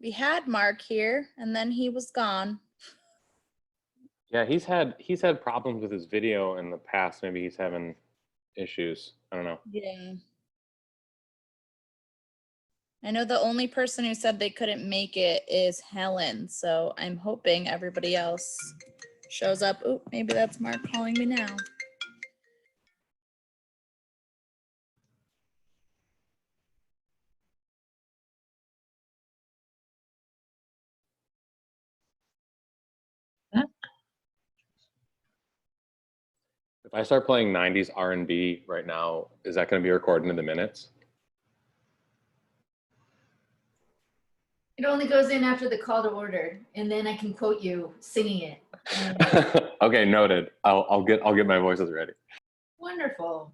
We had Mark here, and then he was gone. Yeah, he's had problems with his video in the past. Maybe he's having issues. I don't know. Yeah. I know the only person who said they couldn't make it is Helen, so I'm hoping everybody else shows up. Oh, maybe that's Mark calling me now. If I start playing 90s R&B right now, is that going to be recorded in the minutes? It only goes in after the call to order, and then I can quote you singing it. Okay, noted. I'll get my voices ready. Wonderful.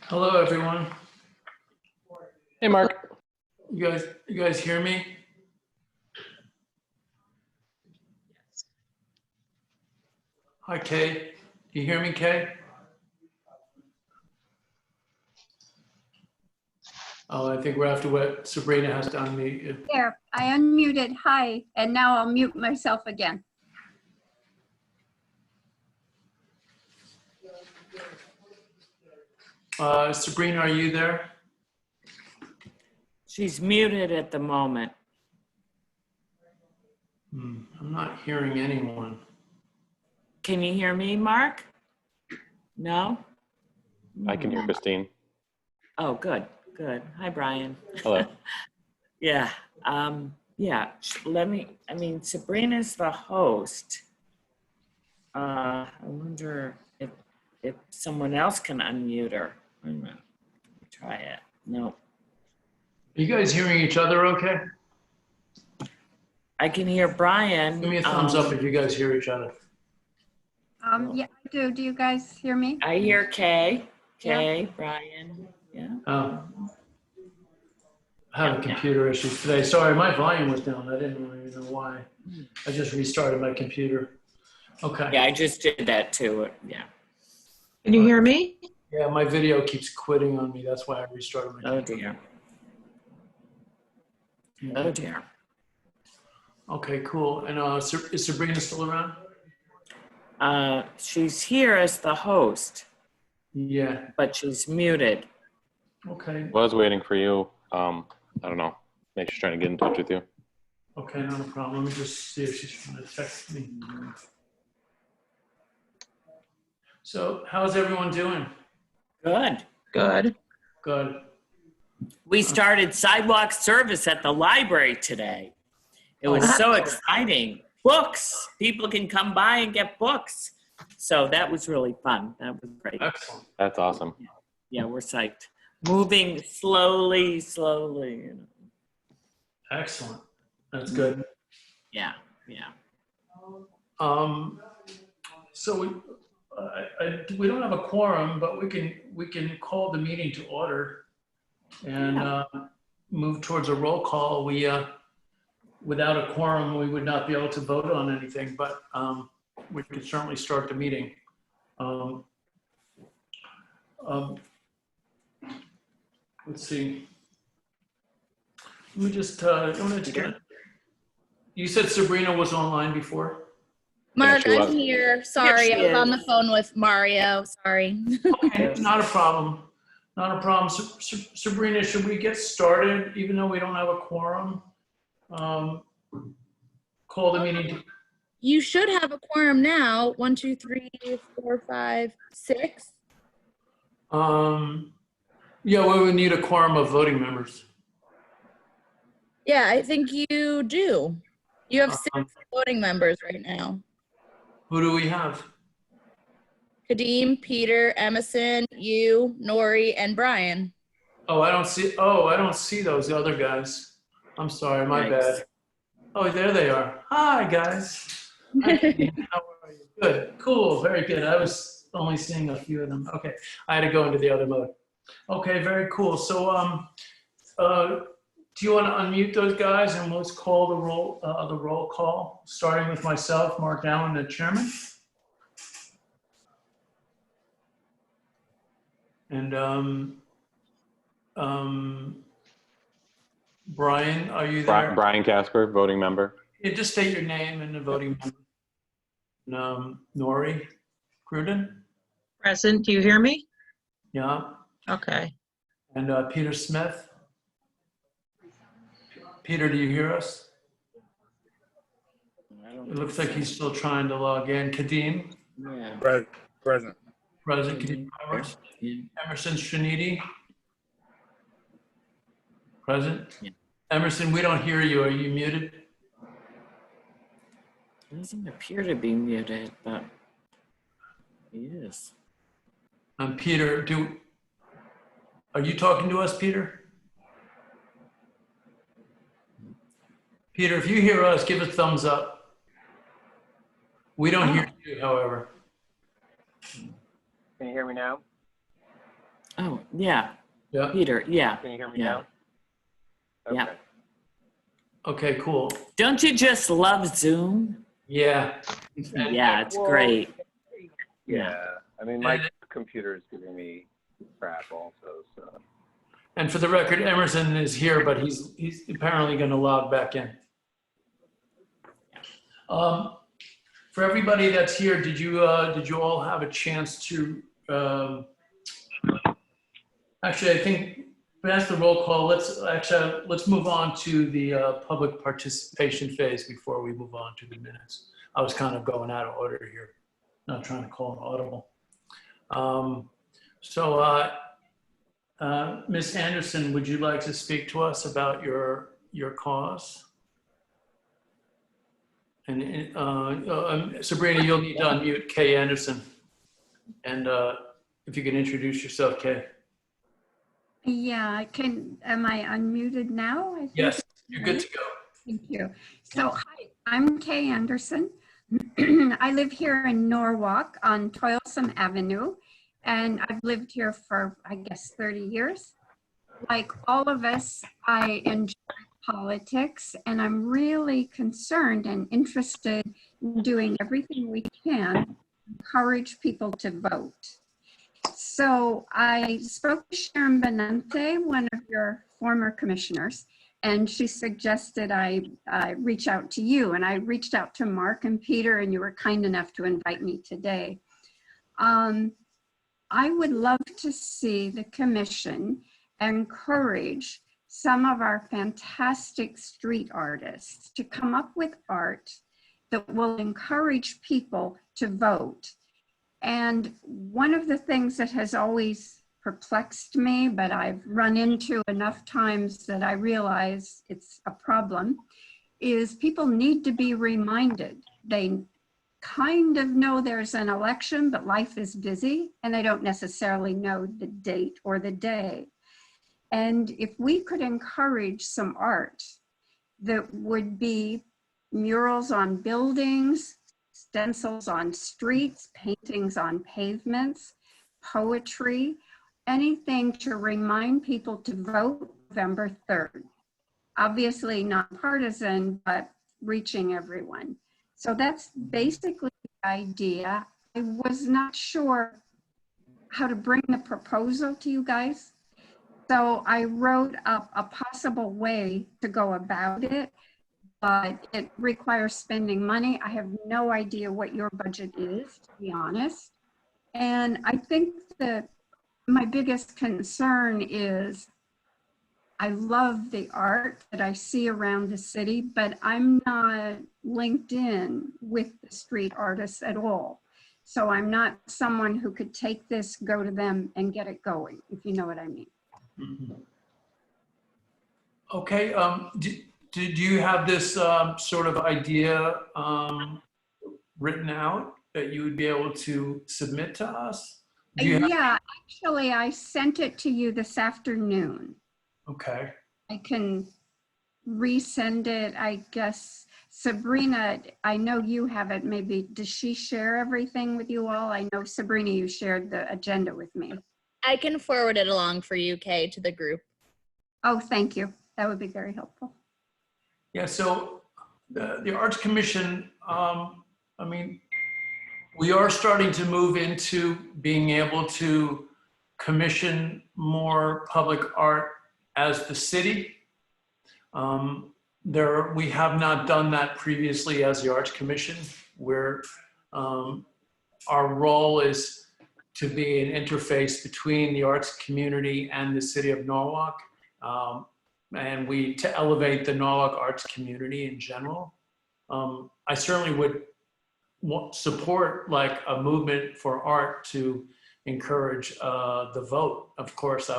Hello, everyone. Hey, Mark. You guys hear me? Hi, Kay. Do you hear me, Kay? Oh, I think we're after what Sabrina has to unmute you. There, I unmuted. Hi, and now I'll mute myself again. Sabrina, are you there? She's muted at the moment. I'm not hearing anyone. Can you hear me, Mark? No? I can hear Christine. Oh, good, good. Hi, Brian. Hello. Yeah, yeah, Sabrina's the host. I wonder if someone else can unmute her. Wait a minute. Let me try it. No. Are you guys hearing each other okay? I can hear Brian. Give me a thumbs up if you guys hear each other. Yeah, I do. Do you guys hear me? I hear Kay. Kay, Yeah. Brian. Yeah. Oh. Having computer issues today. Sorry, my volume was down. I didn't really know why. I just restarted my computer. Okay. Yeah, I just did that too. Yeah. Can you hear me? Yeah, my video keeps quitting on me. That's why I restarted my Oh computer. dear. Oh dear. Okay, cool. And is Sabrina still around? She's here as the host, Yeah. but she's muted. Okay. Was waiting for you. I don't know. Maybe she's trying to get in touch with you. Okay, not a problem. Let me just see if she's trying to text me. So, how's everyone doing? Good. Good. Good. We started sidewalk service at the library today. It was so exciting. Books. People can come by and get books. So that was really fun. That was great. Excellent. That's awesome. Yeah, we're psyched. Moving slowly, slowly. You know. Excellent. That's good. Yeah, yeah. So we don't have a quorum, but we can call the meeting to order and move towards a roll call. We without a quorum, we would not be able to vote on anything, but we could certainly start the meeting. Let's see. Let me just, you said Sabrina was online before? Mark, she was. I'm here. Sorry, Here she I was on the is. phone with Mario. Sorry. Okay, not a problem. Not a problem. Sabrina, should we get started even though we don't have a quorum? Call the meeting. You should have a quorum now. 1, 2, 3, 4, 5, 6. Yeah, we would need a quorum of voting members. Yeah, I think you do. You have 6 voting members right now. Who do we have? Kadeem, Peter, Emerson, you, Nori, and Brian. Oh, I don't see those other guys. I'm sorry, my Yikes. bad. Oh, there they are. Hi, guys. Hi, Kadeem. How are you? Good, cool, very good. I was only seeing a few of them. Okay, I had to go into the other mode. Okay, very cool. So, do you want to unmute those guys and let's call the roll call, starting with myself, Mark Allen, the chairman. And Brian, are you there? Brian Casper, voting member. Yeah, just state your name and the voting member. Nori Cruden? Present, do you hear me? Yeah. Okay. And Peter Smith? Peter, do you hear us? It looks like he's still trying to log in. Kadeem? Yeah. Present. President Kadeem Powers? Yeah. Emerson Shanidi? Present? Yeah. Emerson, we don't hear you. Are you muted? He doesn't appear to be muted, but he is. Peter, are you talking to us, Peter? Peter, if you hear us, give a thumbs up. We don't hear you, however. Can you hear me now? Oh, yeah. Yeah. Peter, yeah. Can you hear me Yeah. now? Okay. Yeah. Okay, cool. Don't you just love Zoom? Yeah. Yeah, it's Well, great. Yeah. I mean, my computer is giving me crap also, so. And for the record, Emerson is here, but he's apparently going to log back in. For everybody that's here, did you all have a chance to? Actually, I think that's the roll call. Let's move on to the public participation phase before we move on to the minutes. I was kind of going out of order here, not trying to call an audible. Ms. Anderson, would you like to speak to us about your cause? And Sabrina, you'll need to unmute Kay Anderson. And if you can introduce yourself, Kay. Yeah, am I unmuted now? I think Yes, you're good to go. Thank you. So hi, I'm Kay Anderson. I live here in Norwalk on Toilsome Avenue, and I've lived here for, I guess, 30 years. Like all of us, I enjoy politics, and I'm really concerned and interested in doing everything we can to encourage people to vote. So I spoke to Sharon Benante, one of your former commissioners, and she suggested I reach out to you. And I reached out to Mark and Peter, and you were kind enough to invite me today. I would love to see the commission encourage some of our fantastic street artists to come up with art that will encourage people to vote. And one of the things that has always perplexed me, but I've run into enough times that I realize it's a problem, is people need to be reminded. They kind of know there's an election, but life is busy, and they don't necessarily know the date or the day. And if we could encourage some art that would be murals on buildings, stencils on streets, paintings on pavements, poetry, anything to remind people to vote November 3rd. Obviously not partisan, but reaching everyone. So that's basically the idea. I was not sure how to bring the proposal to you guys. So I wrote up a possible way to go about it, but it requires spending money. I have no idea what your budget is, to be honest. And I think that my biggest concern is I love the art that I see around the city, but I'm not linked in with the street artists at all. So I'm not someone who could take this, go to them and get it going, if you know what I mean. Mm-hmm. Okay, do you have this sort of idea written out that you would be able to submit to us? Do you have, Yeah, actually, I sent it to you this afternoon. okay. I can resend it, I guess. Sabrina, I know you have it. Maybe, does she share everything with you all? I know, Sabrina, you shared the agenda with me. I can forward it along for you, Kay, to the group. Oh, thank you. That would be very helpful. Yeah, so the Arts Commission, I mean, we are starting to move into being able to commission more public art as the city. We have not done that previously as the Arts Commission, where our role is to be an interface between the arts community and the city of Norwalk. And to elevate the Norwalk arts community in general. I certainly would support like a movement for art to encourage the vote. Of course,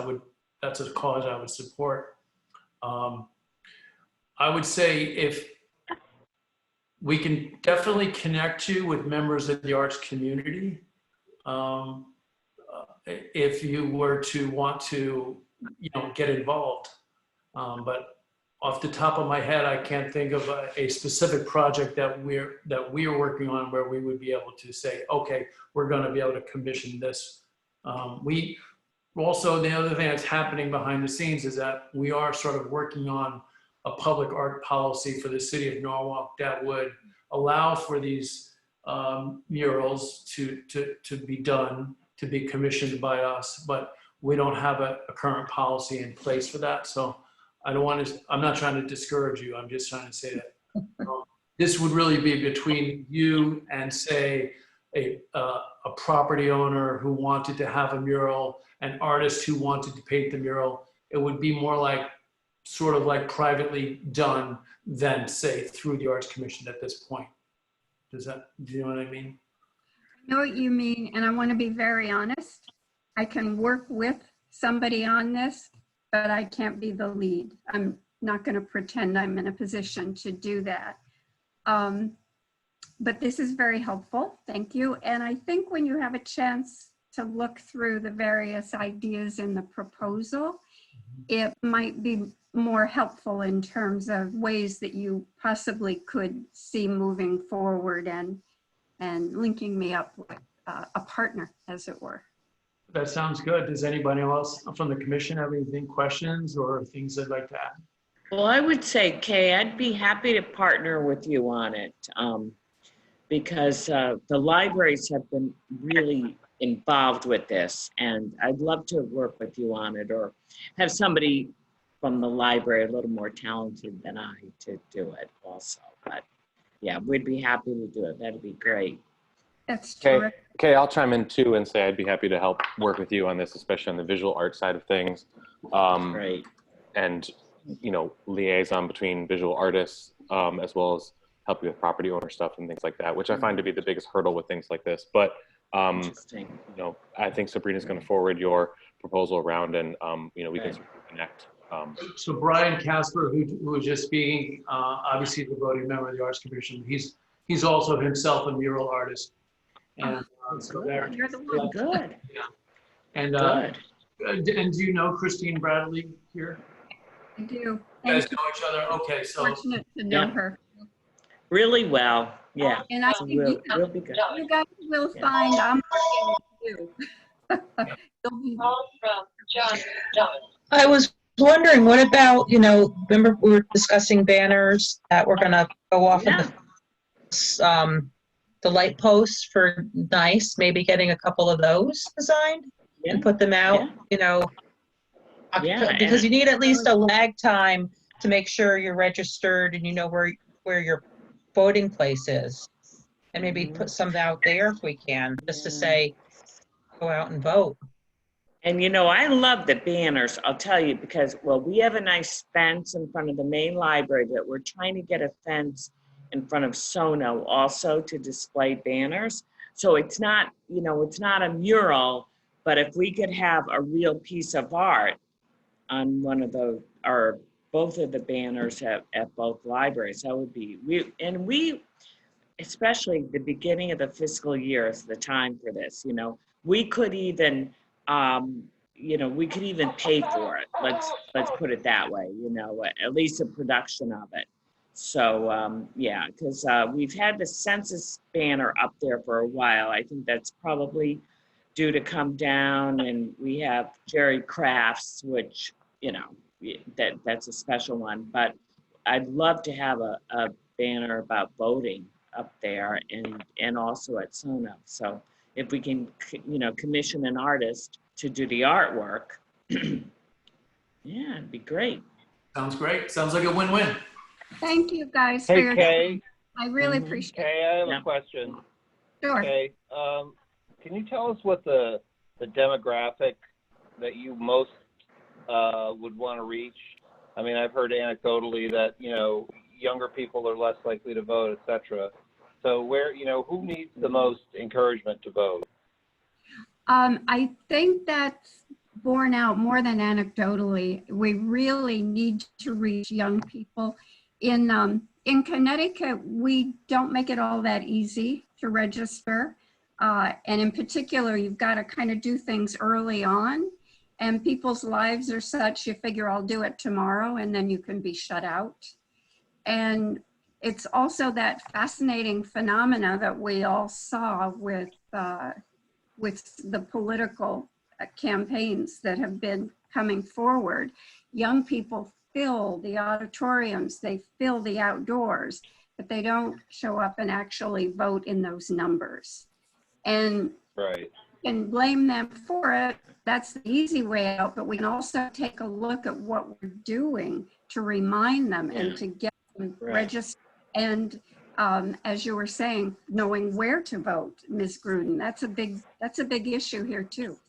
that's a cause I would support. I would say if we can definitely connect you with members of the arts community, if you were to want to, get involved. But off the top of my head, I can't think of a specific project that we are working on where we would be able to say, okay, we're going to be able to commission this. We also, the other thing that's happening behind the scenes is that we are sort of working on a public art policy for the city of Norwalk that would allow for these murals to be done, to be commissioned by us, but we don't have a current policy in place for that. So I'm not trying to discourage you. I'm just trying to say that this would really be between you and, say, a property owner who wanted to have a mural, an artist who wanted to paint the mural. It would be more like sort of like privately done than, say, through the Arts Commission at this point. Do you know what I mean? I know what you mean, and I want to be very honest. I can work with somebody on this, but I can't be the lead. I'm not going to pretend I'm in a position to do that. But this is very helpful. Thank you. And I think when you have a chance to look through the various ideas in the proposal, it might be more helpful in terms of ways that you possibly could see moving forward and linking me up with a partner, as it were. That sounds good. Does anybody else from the commission have anything, questions or things they'd like to add? Well, I would say, Kay, I'd be happy to partner with you on it because the libraries have been really involved with this, and I'd love to work with you on it, or have somebody from the library a little more talented than I to do it also. But yeah, we'd be happy to do it. That'd be great. That's Okay, terrific. okay, I'll chime in too and say I'd be happy to help work with you on this, especially on the visual art side of things. Great. And, liaison between visual artists, as well as help you with property owner stuff and things like that, which I find to be the biggest hurdle with things like this. But, Interesting. I think Sabrina's going to forward your proposal around and, we can sort of connect. So Brian Casper, who was just speaking, obviously the voting member of the Arts Commission, he's also himself a mural artist. And so there. You're the one. Good. Yeah. And Good. and do you know Christine Bradley here? I do. You guys know each other? Okay, so Fortunate to know Yeah. her. Really well. Yeah. And I So think we'll be good. you guys will Yeah. find I'm working with you. You'll be- I was wondering, what about, remember we were discussing banners that were gonna go off Yeah. of the light posts for nice, maybe getting a couple of those designed and put them out, Yeah, because you need at least a lag time to make sure you're registered and you know where your voting place is. And maybe put some out there if we can, just to say, go out and vote. And I love the banners, I'll tell you, because, we have a nice fence in front of the main library, but we're trying to get a fence in front of Sono also to display banners. So it's not, it's not a mural, but if we could have a real piece of art on one of the, or both of the banners at both libraries, that would be, especially the beginning of the fiscal year is the time for this. You know, we could even, we could even pay for it. Let's put it that way. You know, at least a production of it. So yeah, because we've had the census banner up there for a while. I think that's probably due to come down, and we have Jerry Crafts, which, you know, that's a special one. But I'd love to have a banner about voting up there, and also at Sona. So if we can, you know, commission an artist to do the artwork, yeah, it'd be great. Sounds great. Sounds like a win-win. Thank you guys for Hey, your Kay. time. I really appreciate it. Kay, I have Yeah. a question. Sure. Okay, can you tell us what the demographic that you most would want to reach? I mean, I've heard anecdotally that, you know, younger people are less likely to vote, et cetera. So where, you know, who needs the most encouragement to vote? I think that's borne out more than anecdotally. We really need to reach young people. In Connecticut, we don't make it all that easy to register. And in particular, you've got to kind of do things early on. And people's lives are such, you figure I'll do it tomorrow, and then you can be shut out. And it's also that fascinating phenomena that we all saw with the political campaigns that have been coming forward. Young people fill the auditoriums, they fill the outdoors, but they don't show up and actually vote in those numbers. And Right. you can blame them for it. That's the easy way out, but we can also take a look at what we're doing to remind them and to get them registered. And as you were saying, knowing where to vote, Ms. Gruden, that's a big issue here too.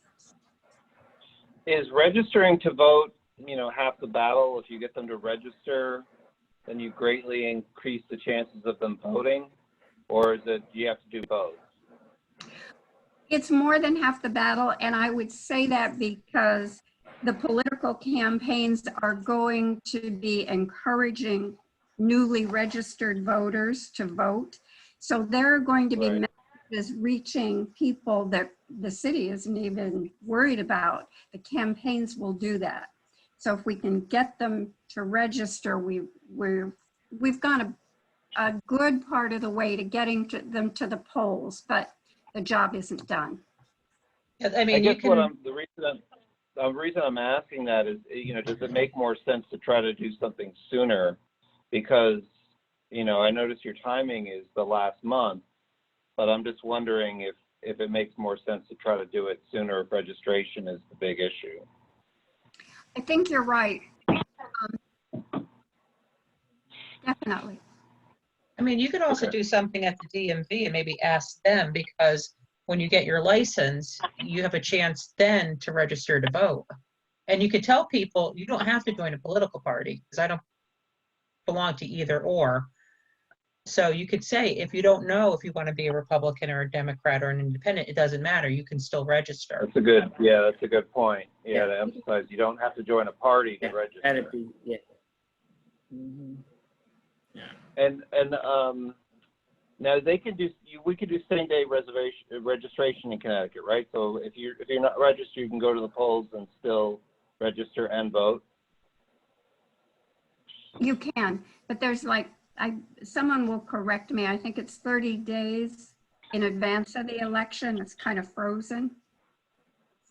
Is registering to vote, you know, half the battle? If you get them to register, then you greatly increase the chances of them voting? Or is it, you have to do both? It's more than half the battle, and I would say that because the political campaigns are going to be encouraging newly registered voters to vote. So there are going to be messages reaching people that the city isn't even worried about. The campaigns will do that. So if we can get them to register, we've gone a good part of the way to getting them to the polls, but the job isn't done. I mean, I guess the reason I'm asking that is, you know, does it make more sense to try to do something sooner? Because, you know, I notice your timing is the last month, but I'm just wondering if it makes more sense to try to do it sooner if registration is the big issue. I think you're right. Definitely. I mean, you could also do something at the DMV and maybe ask them, because when you get your license, you have a chance then to register to vote. And you could tell people, you don't have to join a political party, because I don't belong to either or. So you could say, if you don't know if you want to be a Republican or a Democrat or an independent, it doesn't matter. You can still register. That's a good point. Yeah, to emphasize, you don't have to join a party to register. That'd be, yeah. Mm-hmm. Yeah. And now they can do, we could do same day registration in Connecticut, right? So if you're not registered, you can go to the polls and still register and vote. You can, but there's like, someone will correct me. I think it's 30 days in advance of the election. It's kind of frozen.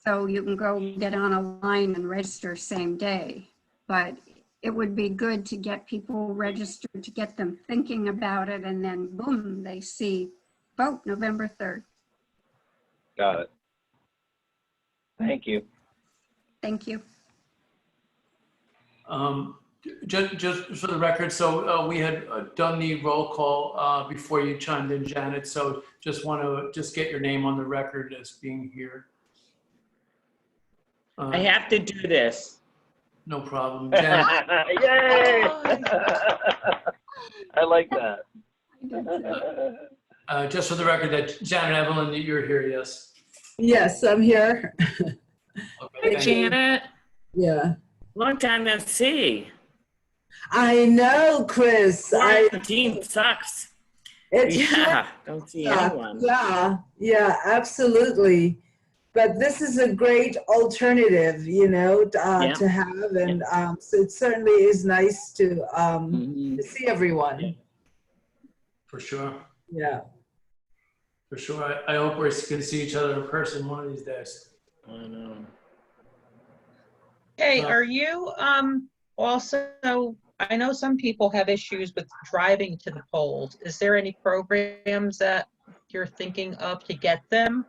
So you can go get on a line and register same day, but it would be good to get people registered, to get them thinking about it, and then boom, they see vote November 3rd. Got it. Thank you. Thank you. Just for the record, so we had done the roll call before you chimed in, Janet. So just want to get your name on the record as being here. I have to do this. No problem. Janet. Yay! I like that. Just for the record, that Janet Evelyn, that you're here, yes? Yes, I'm here. Okay, Hey, thank you. Janet. Yeah. Long time no see. I know, Chris. Quarantine sucks. It's sure Yeah, don't see anyone. Yeah, absolutely. But this is a great alternative, Yeah. to have, and so it certainly is nice to Mhm. see everyone. Yeah. For sure. Yeah. For sure. I hope we're going to see each other in person one of these days. I know. Hey, are you also, I know some people have issues with driving to the polls. Is there any programs that you're thinking of to get them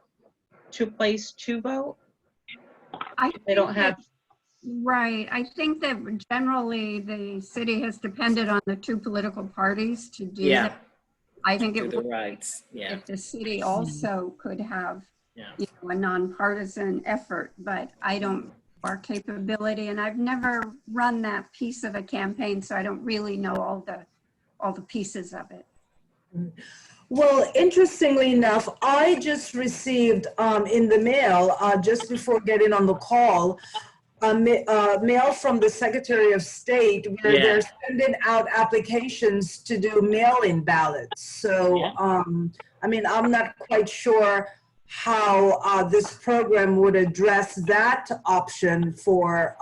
to a place to vote? I They don't think that- have, Right. I think that generally the city has depended on the two political parties to do Yeah. that. I think Do it the would, rights. Yeah. if the city also could have, Yeah. a nonpartisan effort, but I don't, our capability, and I've never run that piece of a campaign, so I don't really know all the pieces of it. Well, interestingly enough, I just received in the mail, just before getting on the call, mail from the Secretary of State where Yeah. they're sending out applications to do mail-in ballots. So, Yeah. I mean, I'm not quite sure how this program would address that option for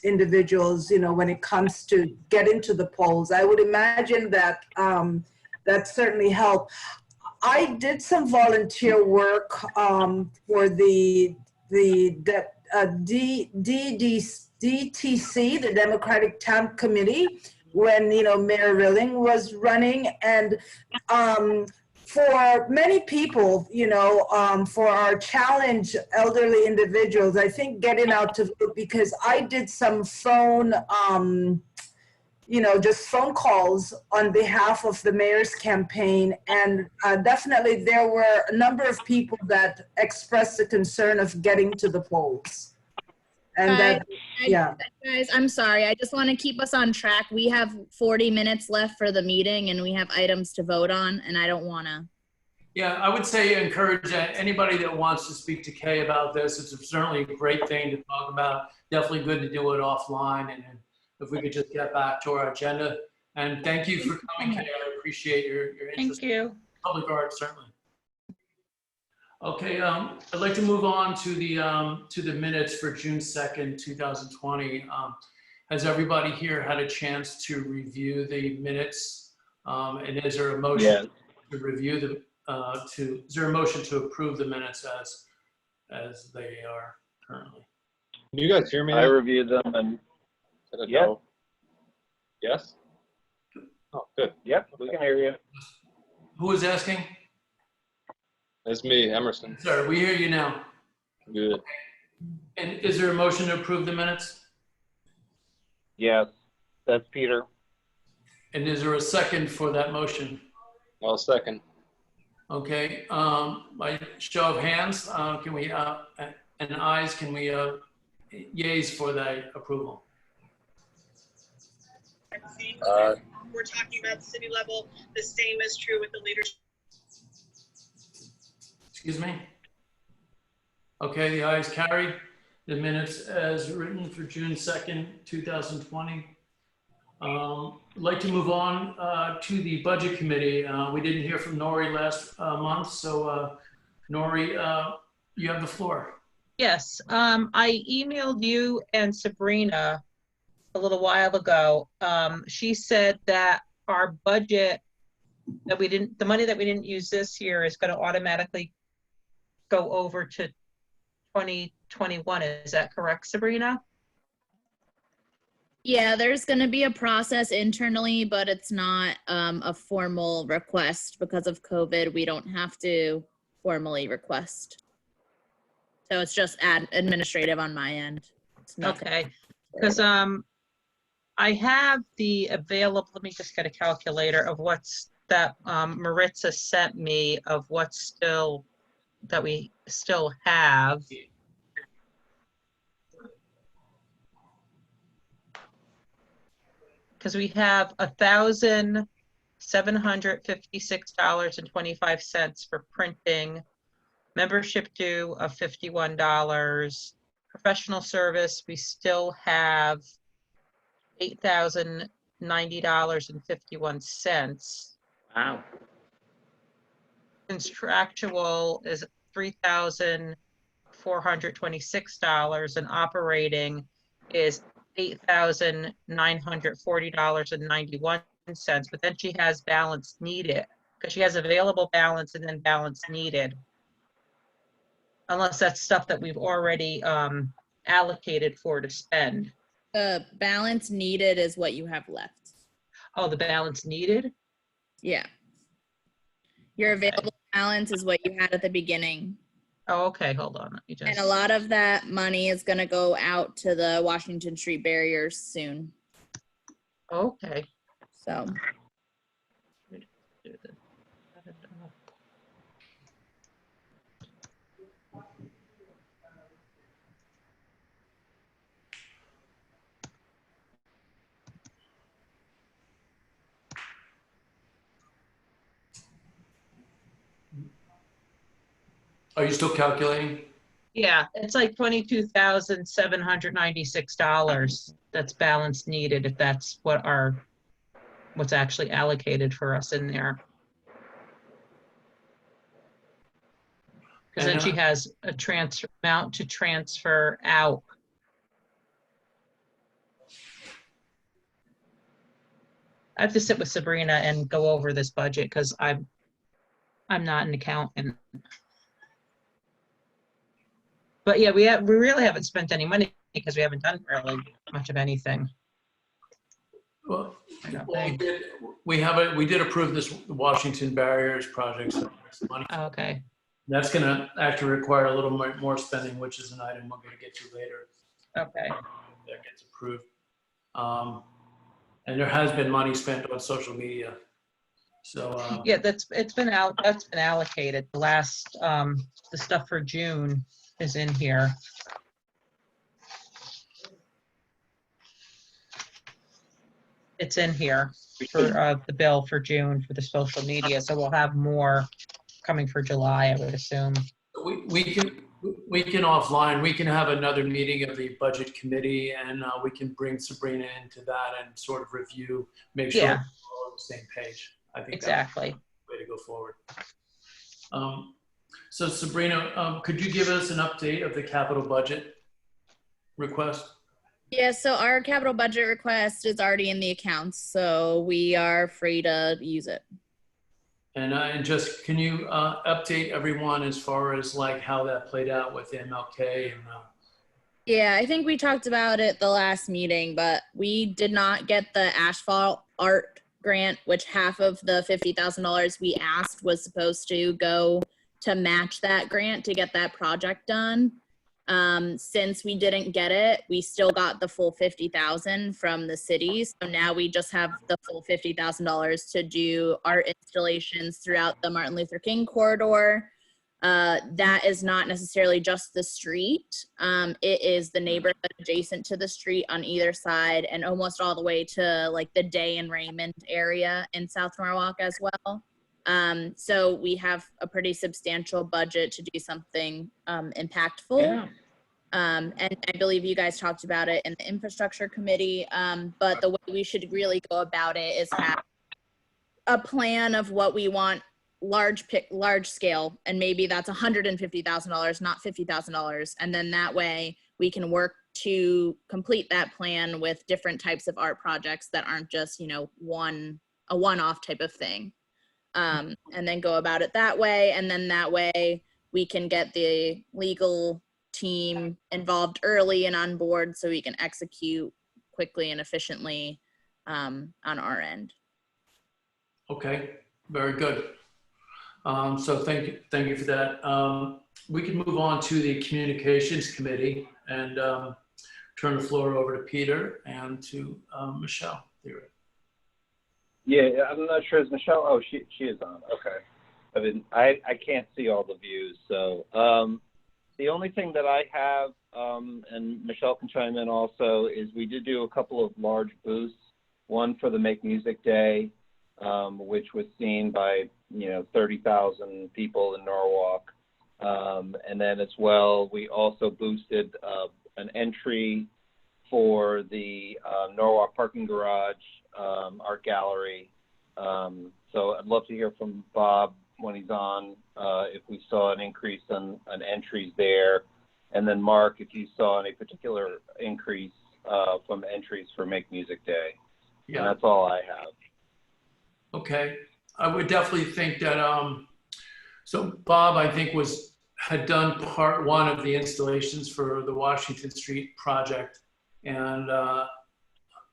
individuals, when it comes to getting to the polls. I would imagine that that certainly helped. I did some volunteer work for the DTC, the Democratic Town Committee, when Mayor Rilling was running, and for many people, for our challenged elderly individuals, I think getting out to vote, because I did some phone. Just phone calls on behalf of the mayor's campaign. And definitely there were a number of people that expressed a concern of getting to the polls. And Guys, I'm sorry. I just want to keep us on track. We have 40 minutes left for the meeting and we have items to vote on, and I don't want to. Yeah, I would say encourage anybody that wants to speak to Kay about this. It's certainly a great thing to talk about. Definitely good to do it offline, and if we could just get back to our agenda. And thank you for coming, Kay. I appreciate your interest. thank you. In public art, certainly. Okay, I'd like to move on to the minutes for June 2nd, 2020. Has everybody here had a chance to review the minutes? And is there a motion to review the is there a motion to approve the minutes as they are currently? Can you guys hear me? I reviewed them and yeah. No? Yes? Oh, good. Yep, we can hear you. Who is asking? That's me, Emerson. Sorry, we hear you now. Good. And is there a motion to approve the minutes? Yes, that's Peter. And is there a second for that motion? I'll second. Okay, by show of hands, can we, and ayes, can we, yays for the approval? We're talking about city level. The same is true with the leadership. Excuse me? Okay, the ayes carry. The minutes as written for June 2nd, 2020. I'd like to move on to the budget committee. We didn't hear from Nori last month, so Nori, you have the floor. Yes, I emailed you and Sabrina a little while ago. She said that our budget that the money that we didn't use this year is going to automatically go over to 2021. Is that correct, Sabrina? Yeah, there's going to be a process internally, but it's not a formal request because of COVID. We don't have to formally request. So it's just administrative on my end. Okay, because I have the available, let me just get a calculator of what's that Maritza sent me of what's still, that we still have. Because we have $1,756.25 for printing, membership due of $51, professional service, we still have $8,090.51. Wow. contractual is $3,426 and operating is $8,940.91. But then she has balance needed because she has available balance and then balance needed. Unless that's stuff that we've already allocated for to spend. The balance needed is what you have left. Oh, the balance needed? Yeah. Your Okay. available balance is what you had at the beginning. Oh, okay, hold on, let me just. And a lot of that money is gonna go out to the Washington Street barriers soon, Okay. so. Are you still calculating? Yeah, it's like $22,796. That's balance needed if that's what what's actually allocated for us in there. Because then she has a transfer amount to transfer out. I have to sit with Sabrina and go over this budget because I'm not an accountant. But yeah, we really haven't spent any money because we haven't done really much of anything. Well, I don't we think. did approve this Washington Barriers project. So there's money. Okay. That's going to actually require a little more spending, which is an item we're going to get to later. Okay. That gets approved. And there has been money spent on social media. So Yeah, that's been allocated. The last the stuff for June is in here. It's in here for the bill for June for the social media. So we'll have more coming for July, I would assume. we can offline, we can have another meeting of the budget committee and we can bring Sabrina into that and sort of review, make sure we're all on the same page. I think Exactly. that's the way to go forward. So Sabrina, could you give us an update of the capital budget request? Yeah, so our capital budget request is already in the accounts, so we are free to use it. And just, can you update everyone as far as like how that played out with MLK? And, Yeah, I think we talked about it the last meeting, but we did not get the asphalt art grant, which half of the $50,000 we asked was supposed to go to match that grant to get that project done. Since we didn't get it, we still got the full $50,000 from the city. So now we just have the full $50,000 to do art installations throughout the Martin Luther King corridor. That is not necessarily just the street. It is the neighborhood adjacent to the street on either side and almost all the way to like the Day and Raymond area in South Norwalk as well. So we have a pretty substantial budget to do something impactful. Yeah. And I believe you guys talked about it in the infrastructure committee. But the way we should really go about it is have a plan of what we want large scale, and maybe that's $150,000, not $50,000. And then that way we can work to complete that plan with different types of art projects that aren't just, you know, a one-off type of thing. And then go about it that way. And then that way we can get the legal team involved early and on board so we can execute quickly and efficiently on our end. okay, very good. So thank you for that. We can move on to the communications committee and turn the floor over to Peter and to Michelle. Yeah, I'm not sure. Is Michelle? Oh, she is on. Okay. I can't see all the views. So the only thing that I have, and Michelle can chime in also, is we did do a couple of large booths. One for the Make Music Day, which was seen by 30,000 people in Norwalk, and then as well we also boosted an entry for the Norwalk parking garage, art gallery. So I'd love to hear from Bob when he's on, if we saw an increase on entries there. And then Mark, if you saw any particular increase from entries for Make Music Day. Yeah. And that's all I have. Okay. I would definitely think that, so Bob, I think had done part one of the installations for the Washington Street project. And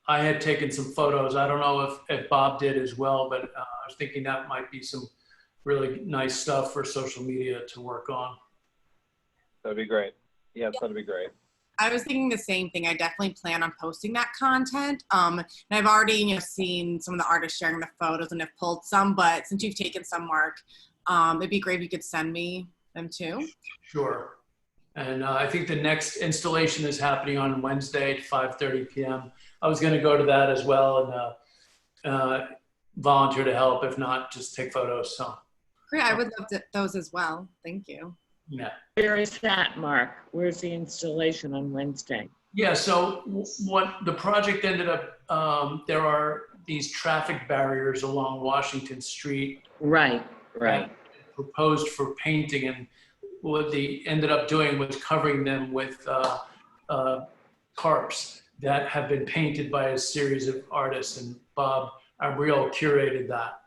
I had taken some photos. I don't know if Bob did as well, but I was thinking that might be some really nice stuff for social media to work on. That'd be great. Yes, that'd be great. I was thinking the same thing. I definitely plan on posting that content. And I've already, seen some of the artists sharing the photos and have pulled some, but since you've taken some, Mark, it'd be great if you could send me them too. Sure. And I think the next installation is happening on Wednesday at 5:30 p.m. I was going to go to that as well and volunteer to help. If not, just take photos. So. Great. I would love those as well. Thank you. Yeah. Where is that, Mark? Where's the installation on Wednesday? Yeah, so what the project ended up, there are these traffic barriers along Washington Street. Right. Proposed for painting, and what they ended up doing was covering them with tarps that have been painted by a series of artists, and Bob Abriel curated that.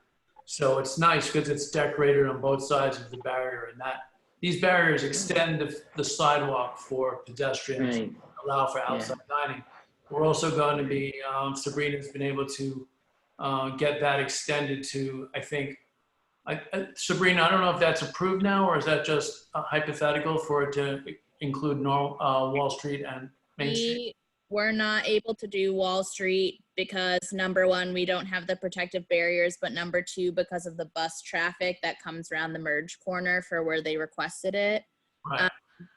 So it's nice because it's decorated on both sides of the barrier, and that these barriers extend the sidewalk for pedestrians, Right. allow for outside dining. We're also going to be, Sabrina's been able to get that extended to, I think, Sabrina, I don't know if that's approved now, or is that just hypothetical for it to include Wall Street and Main Street? We're not able to do Wall Street because number one, we don't have the protective barriers, but number two, because of the bus traffic that comes around the merge corner for where they requested it. Right.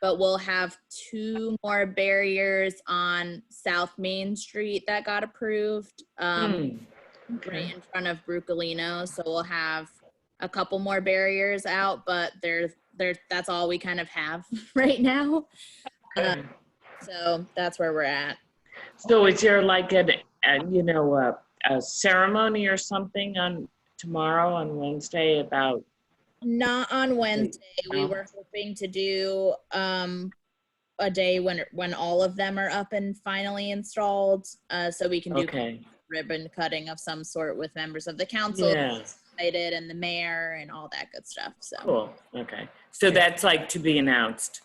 But we'll have 2 more barriers on South Main Street that got approved, right in front of Brucolino. So we'll have a couple more barriers out, but that's all we kind of have right now. So that's where we're at. So is there like a ceremony or something on tomorrow on Wednesday about? Not on Wednesday. We were hoping to do a day when all of them are up and finally installed, so we can do ribbon cutting of some sort with members of the council, invited, and the mayor and all that good stuff. So cool. Okay. So that's like to be announced.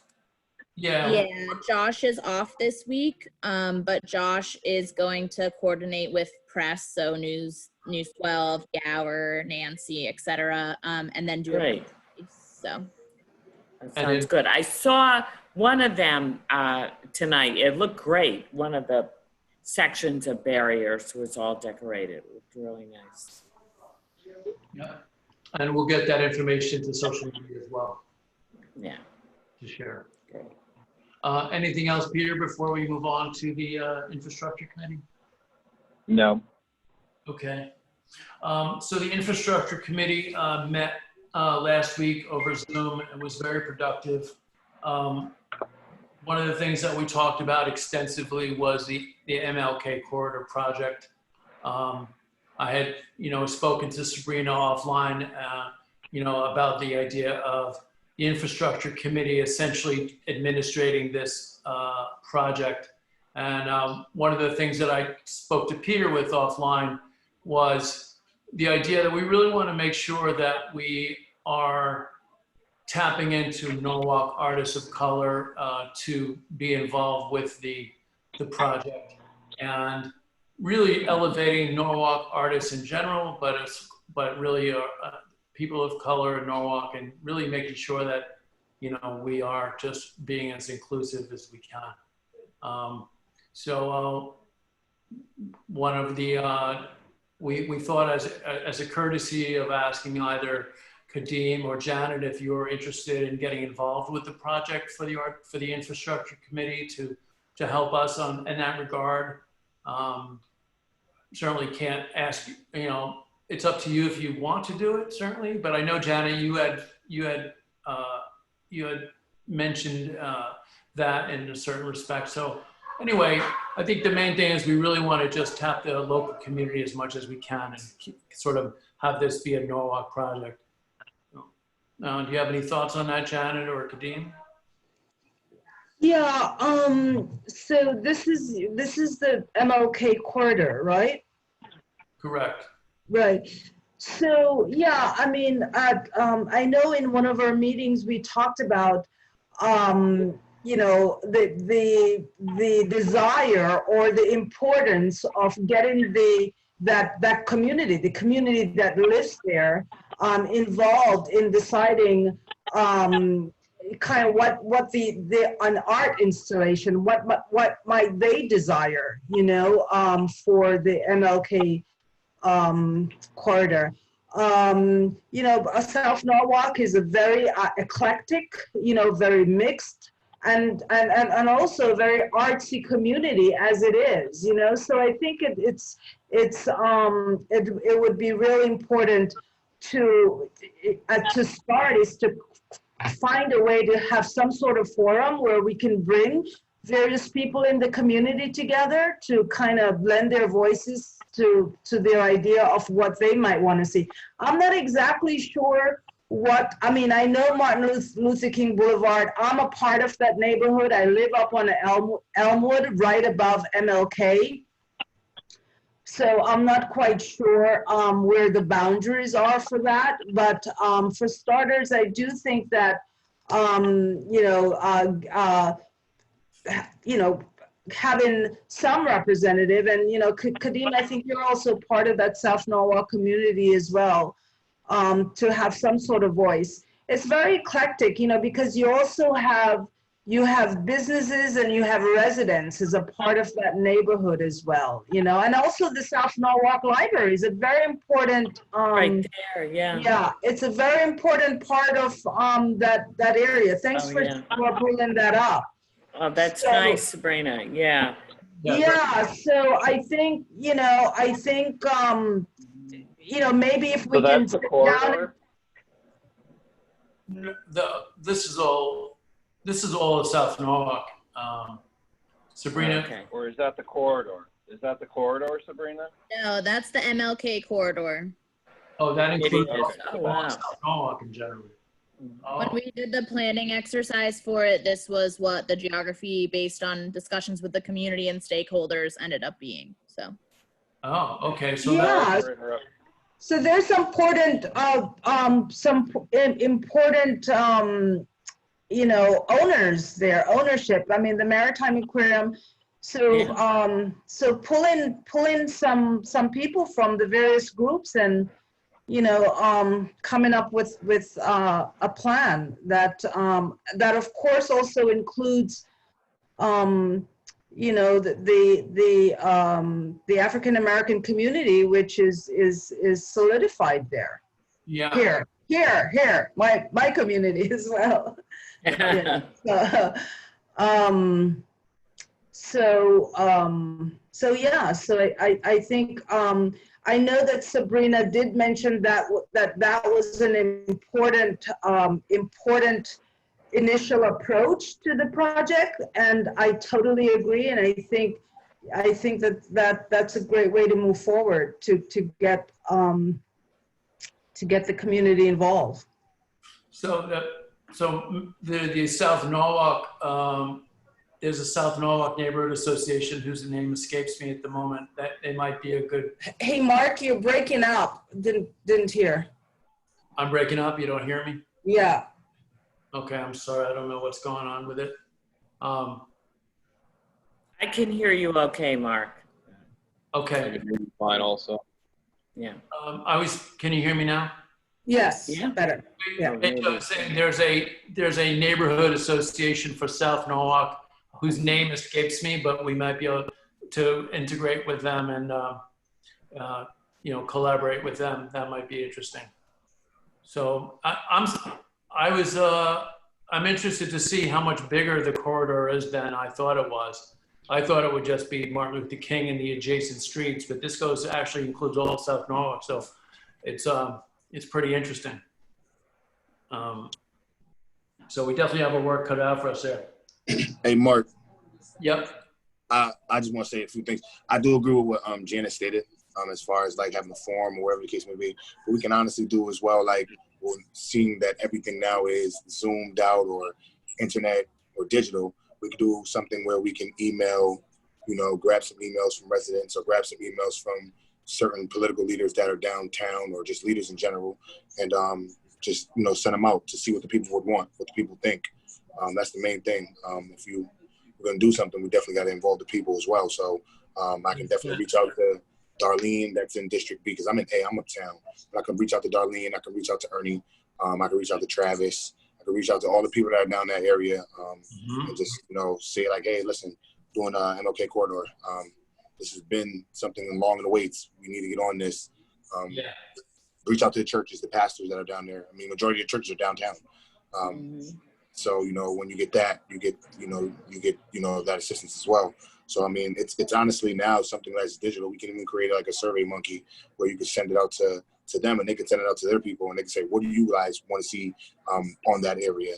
Yeah. Josh is off this week, but Josh is going to coordinate with press, so News 12, Gower, Nancy, etc., and then do Great. So that sounds good. I saw one of them tonight. It looked great. One of the sections of barriers was all decorated. It looked really nice. Yeah, and we'll get that information to social media as well. Yeah. To share. Great. Anything else, Peter, before we move on to the infrastructure committee? No. Okay. So the infrastructure committee met last week over Zoom and was very productive. One of the things that we talked about extensively was the MLK corridor project. I had, spoken to Sabrina offline, about the idea of the infrastructure committee essentially administrating this project. And one of the things that I spoke to Peter with offline was the idea that we really want to make sure that we are tapping into Norwalk artists of color to be involved with the project, and really elevating Norwalk artists in general, but really people of color in Norwalk, and really making sure that, we are just being as inclusive as we can. So one of the, we thought as a courtesy of asking either Kadeem or Janet if you were interested in getting involved with the project for the infrastructure committee to help us in that regard. Certainly can't ask, it's up to you if you want to do it, certainly. But I know, Janet, you had mentioned that in a certain respect. So anyway, I think the main thing is we really want to just tap the local community as much as we can and sort of have this be a Norwalk project. Do you have any thoughts on that, Janet or Kadeem? Yeah, so this is the MLK corridor, right? Correct. Right. So, yeah, I mean, I know in one of our meetings we talked about, you know, the desire or the importance of getting that community, the community that lives there, involved in deciding kind of what an art installation, what might they desire, you know, for the MLK corridor. You know, South Norwalk is a very eclectic, you know, very mixed and also a very artsy community as it is, you know. So I think it would be really important to start is to find a way to have some sort of forum where we can bring various people in the community together to kind of blend their voices to their idea of what they might want to see. I'm not exactly sure what, I mean, I know Martin Luther King Boulevard. I'm a part of that neighborhood. I live up on Elmwood, right above MLK. So I'm not quite sure where the boundaries are for that. But for starters, I do think that, you know, having some representative, and, you know, Kadeem, I think you're also part of that South Norwalk community as well, to have some sort of voice. It's very eclectic, you know, because you also have businesses and you have residents as a part of that neighborhood as well, you know, and also the South Norwalk Library is a very important, Right there, yeah. yeah, it's a very important part of that area. Thanks for bringing that up. Oh, that's So- nice, Sabrina. Yeah. Yeah, so I think, you know, you know, maybe if we So can that's the sit down. corridor? This is all of South Norwalk. Sabrina? Okay. Or is that the corridor? Is that the corridor, Sabrina? No, that's the MLK corridor. Oh, that It includes is. Oh, all wow. of South Norwalk in general. Oh, When we did the planning exercise for it, this was what the geography based on discussions with the community and stakeholders ended up being, so. oh, okay, so Yeah. that, Sorry to interrupt. So there's some important, you know, owners there, ownership. I mean, the Maritime Aquarium. So, so pull in some people from the various groups and, you know, coming up with a plan that of course also includes, you know, the African American community, which is solidified there. yeah. Here, my community as well. Yeah. So yeah, so I think I know that Sabrina did mention that was an important initial approach to the project, and I totally agree. And I think that's a great way to move forward to get the community involved. So the South Norwalk, there's a South Norwalk Neighborhood Association whose name escapes me at the moment. That they might be a good. Hey, Mark, you're breaking up. Didn't hear. I'm breaking up. You don't hear me? Yeah. Okay, I'm sorry. I don't know what's going on with it. I can hear you okay, Mark. Okay. Fine also. Yeah. Can you hear me now? Yes. Yeah. Better. Yeah. I was saying there's a neighborhood association for South Norwalk whose name escapes me, but we might be able to integrate with them and you know, collaborate with them. That might be interesting. So I'm interested to see how much bigger the corridor is than I thought it was. I thought it would just be Martin Luther King and the adjacent streets, but this actually includes all of South Norwalk. So it's pretty interesting. So we definitely have our work cut out for us there. Hey, Mark. Yep. I just want to say a few things. I do agree with what Janet stated as far as like having a forum or whatever the case may be. But we can honestly do as well, like or seeing that everything now is zoomed out or internet or digital, we could do something where we can email, grab some emails from residents or grab some emails from certain political leaders that are downtown or just leaders in general, and just send them out to see what the people would want, what the people think. That's the main thing. If we're gonna do something, we definitely got to involve the people as well. So I can definitely reach out to Darlene, that's in District B, because I'm uptown. But I can reach out to Darlene, I can reach out to Ernie, I can reach out to Travis, I can reach out to all the people that are down that area, and just say like, hey, listen, doing MLK corridor. This has been something long in the waits. We need to get on this. Reach out to the churches, the pastors that are down there. I mean, majority of the churches are downtown. So when you get that, you get that assistance as well. So I mean, it's honestly now something that's digital. We can even create like a Survey Monkey where you can send it out to them, and they can send it out to their people, and they can say, what do you guys want to see on that area?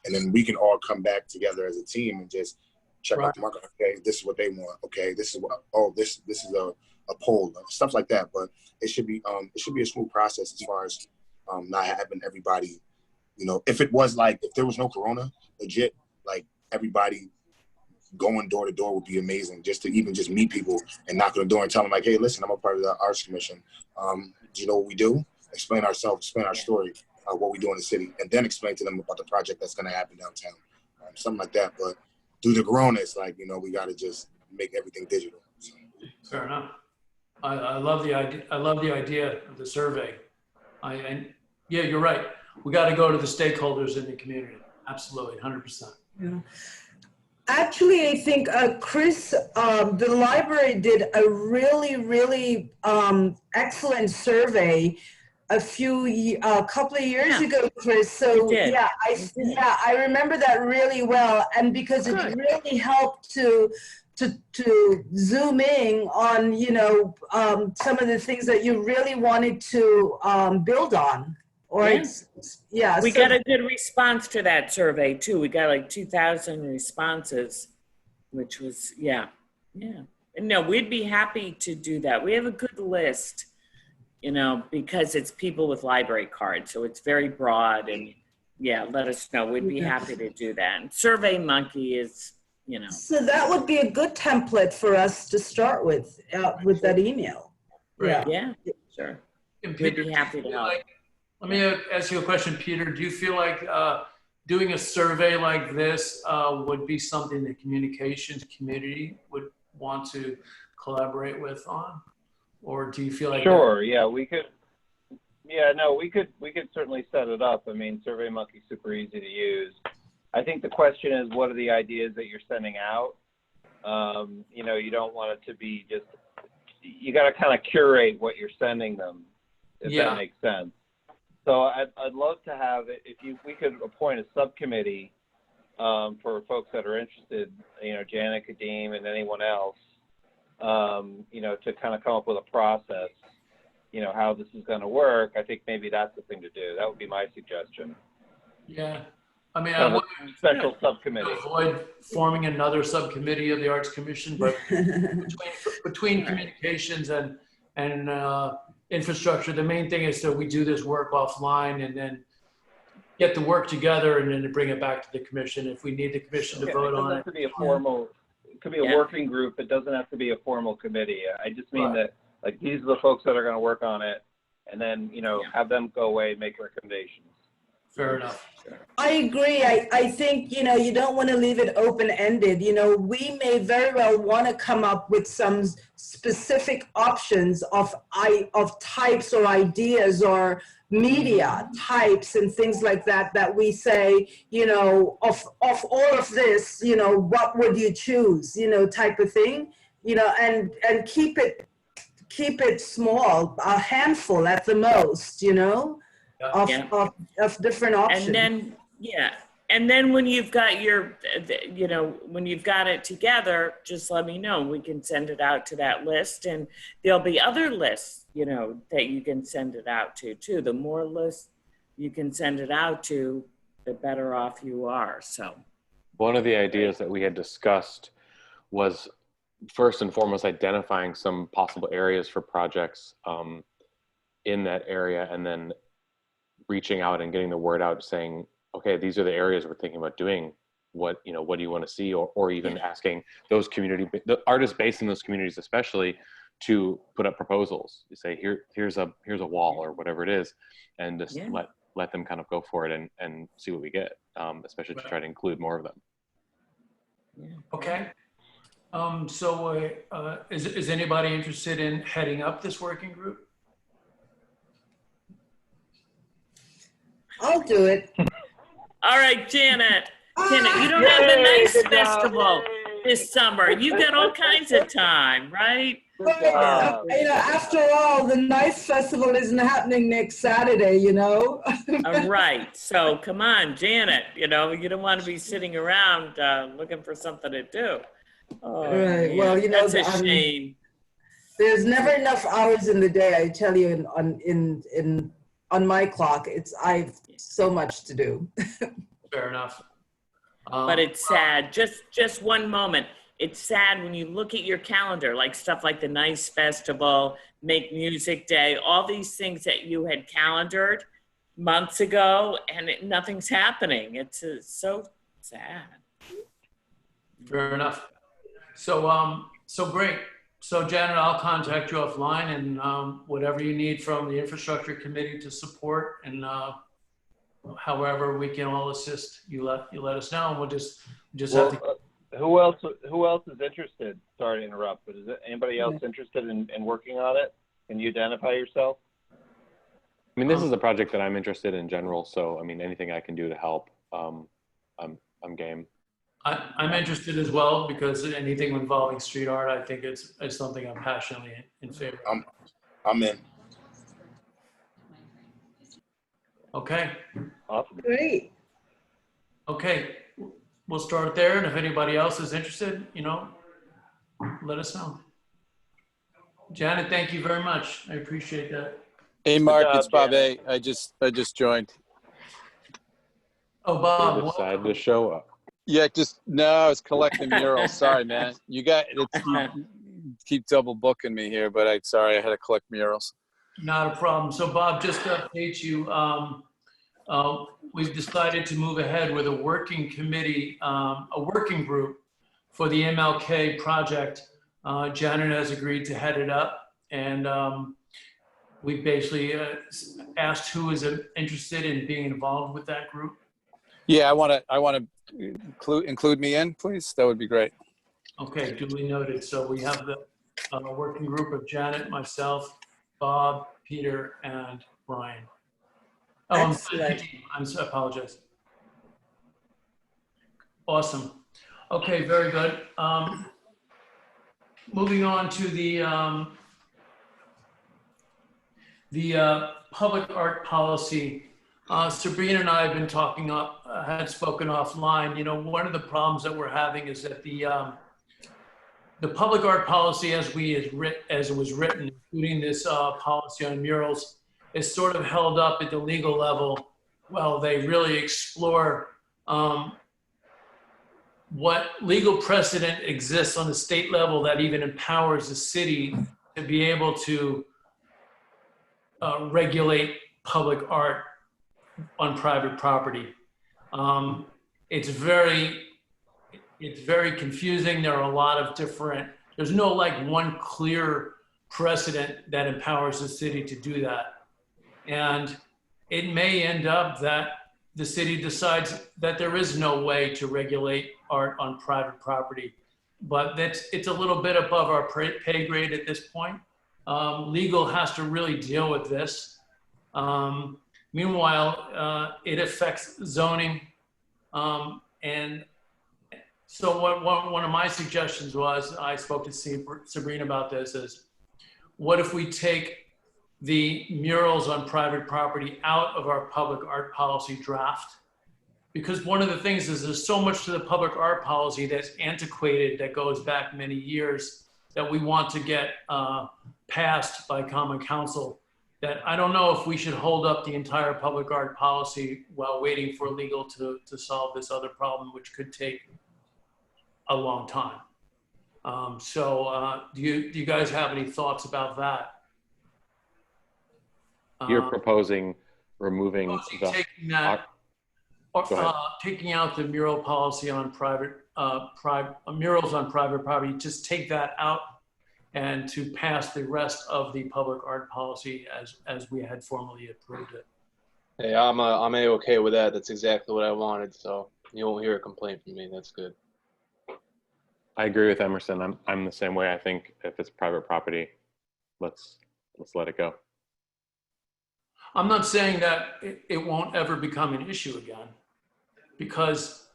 And then we can all come back together as a team and just check out the market. Okay, this is what they want. Okay, this is what. Oh, this is a poll, stuff like that. But it should be a smooth process as far as not having everybody. If there was no corona, legit, like everybody going door to door would be amazing. Just to even just meet people and knock on the door and tell them like, hey, listen, I'm a part of the Arts Commission. Do you know what we do? Explain ourselves, explain our story, what we do in the city, and then explain to them about the project that's going to happen downtown, something like that. But due to corona, it's like we got to just make everything digital. So. Fair enough. I love the idea. I love the idea of the survey. And yeah, you're right. We got to go to the stakeholders in the community. Absolutely, 100%. Yeah. Actually, I think Chris, the library did a really excellent survey a couple of years ago, Chris. So yeah, I remember that really well, and because it really helped to zoom in on some of the things that you really wanted to build on. We got a good response to that survey too. We got like 2,000 responses, which was No, we'd be happy to do that. We have a good list, because it's people with library cards, so it's very broad. And let us know. We'd be happy to do that. And Survey Monkey is. So that would be a good template for us to start with that email. Right. Yeah, sure. And We'd be happy to help. Let me ask you a question, Peter. Do you feel like doing a survey like this would be something the communications community would want to collaborate with on? Or do you feel like Sure, we could. Yeah, no, we could certainly set it up. I mean, Survey Monkey's super easy to use. I think the question is, what are the ideas that you're sending out? You don't want it to be just, you got to kind of curate what you're sending them, if that makes sense. So I'd love to have it, we could appoint a subcommittee for folks that are interested, Janet, Kadeem, and anyone else, to kind of come up with a process, how this is going to work. I think maybe that's the thing to do. That would be my suggestion. Yeah. I mean, I would special subcommittee. Avoid forming another subcommittee of the Arts Commission, but between communications and infrastructure, the main thing is that we do this work offline and then get the work together and then to bring it back to the commission if we need the commission to vote on it. It doesn't have to be a formal. It could be a working group. It doesn't have to be a formal committee. I just mean that like these are the folks that are going to work on it, and then have them go away and make recommendations. Fair enough. I agree. I think, you don't want to leave it open-ended. We may very well want to come up with some specific options of types or ideas or media types and things like that we say, of all of this, what would you choose, type of thing, and keep it small, a handful at the most, of different options. And then when you've got when you've got it together, just let me know. We can send it out to that list, and there'll be other lists, that you can send it out to too. The more lists you can send it out to, the better off you are. So one of the ideas that we had discussed was first and foremost identifying some possible areas for projects in that area, and then reaching out and getting the word out saying, okay, these are the areas we're thinking about doing. What do you want to see? Or even asking those the artists based in those communities especially to put up proposals. You say, here's a wall or whatever it is, and just let them kind of go for it and see what we get, especially to try to include more of them. Okay. So is anybody interested in heading up this working group? I'll do it. All right, Janet. Janet, you don't have the NICE festival this summer. You got all kinds of time, right? After all, the NICE festival isn't happening next Saturday, All right. So come on, Janet. You don't want to be sitting around looking for something to do. Oh, right. man. Well, That's a shame. There's never enough hours in the day. I tell you, on my clock, I've so much to do. Fair enough. But it's sad. Just one moment. It's sad when you look at your calendar, like stuff like the NICE Festival, Make Music Day, all these things that you had calendared months ago, and nothing's happening. It's so sad. Fair enough. So great. So Janet, I'll contact you offline, and whatever you need from the infrastructure committee to support, and however we can all assist, you let us know, and we'll just have to. Who else is interested? Sorry to interrupt, but is anybody else interested in working on it? Can you identify yourself? I mean, this is a project that I'm interested in general, so I mean, anything I can do to help, I'm game. I'm interested as well, because anything involving street art, I think it's something I'm passionately in favor of. I'm in. Okay. Awesome. Great. Okay. We'll start there, and if anybody else is interested, let us know. Janet, thank you very much. I appreciate that. Hey, Mark, job, it's Bob Janet. A. I just joined. Oh, Bob. Decided to show up. Yeah, I was collecting murals. Sorry, man. You keep double booking me here, but I had to collect murals. Not a problem. So, Bob, just to update you, we've decided to move ahead with a working committee, a working group for the Mlk Project. Janet has agreed to head it up, and we basically asked who is interested in being involved with that group. Yeah, I want to include me in, please. That would be great. Okay, duly noted. So we have the working group of Janet, myself, Bob, Peter, and Brian. Oh, I apologize. Awesome. Okay, very good. Moving on to the public art policy. Sabrina and I have been had spoken offline. One of the problems that we're having is that the public art policy, as it was written, including this policy on murals, is sort of held up at the legal level while they really explore what legal precedent exists on the state level that even empowers the city to be able to regulate public art on private property. It's very confusing. There are a lot of there's no one clear precedent that empowers the city to do that. And it may end up that the city decides that there is no way to regulate art on private property, but it's a little bit above our pay grade at this point. Legal has to really deal with this. Meanwhile, it affects zoning. And so one of my suggestions was, I spoke to Sabrina about this, is what if we take the murals on private property out of our public art policy draft? Because one of the things is there's so much to the public art policy that's antiquated, that goes back many years, that we want to get passed by Common Council, that I don't know if we should hold up the entire public art policy while waiting for legal to solve this other problem, which could take a long time. Do you guys have any thoughts about that? You're proposing removing the taking that, Go ahead. taking out the mural policy on murals on private property, just take that out and to pass the rest of the public art policy as we had formally approved it. Hey, I'm A-okay with that. That's exactly what I wanted. So you won't hear a complaint from me. That's good. I agree with Emerson. I'm the same way. I think if it's private property, let's let it go. I'm not saying that it won't ever become an issue again, because,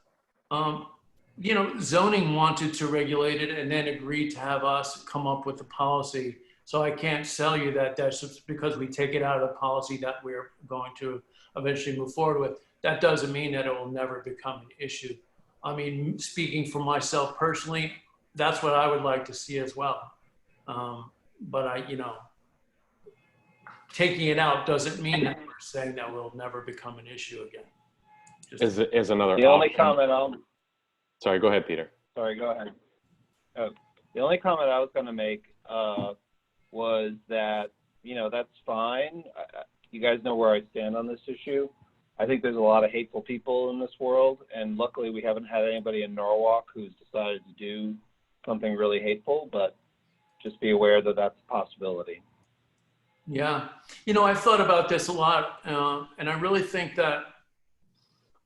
you know, zoning wanted to regulate it and then agreed to have us come up with the policy. So I can't tell you that that's just because we take it out of the policy that we're going to eventually move forward with. That doesn't mean that it will never become an issue. I mean, speaking for myself personally, that's what I would like to see as well. But you know, taking it out doesn't mean that we're saying that will never become an issue again. Is another The only option. comment I'll. Sorry, go ahead, Peter. Sorry, go ahead. The only comment I was going to make was that, you know, that's fine. You guys know where I stand on this issue. I think there's a lot of hateful people in this world, and luckily we haven't had anybody in Norwalk who's decided to do something really hateful, but just be aware that that's a possibility. Yeah, you know, I've thought about this a lot, and I really think that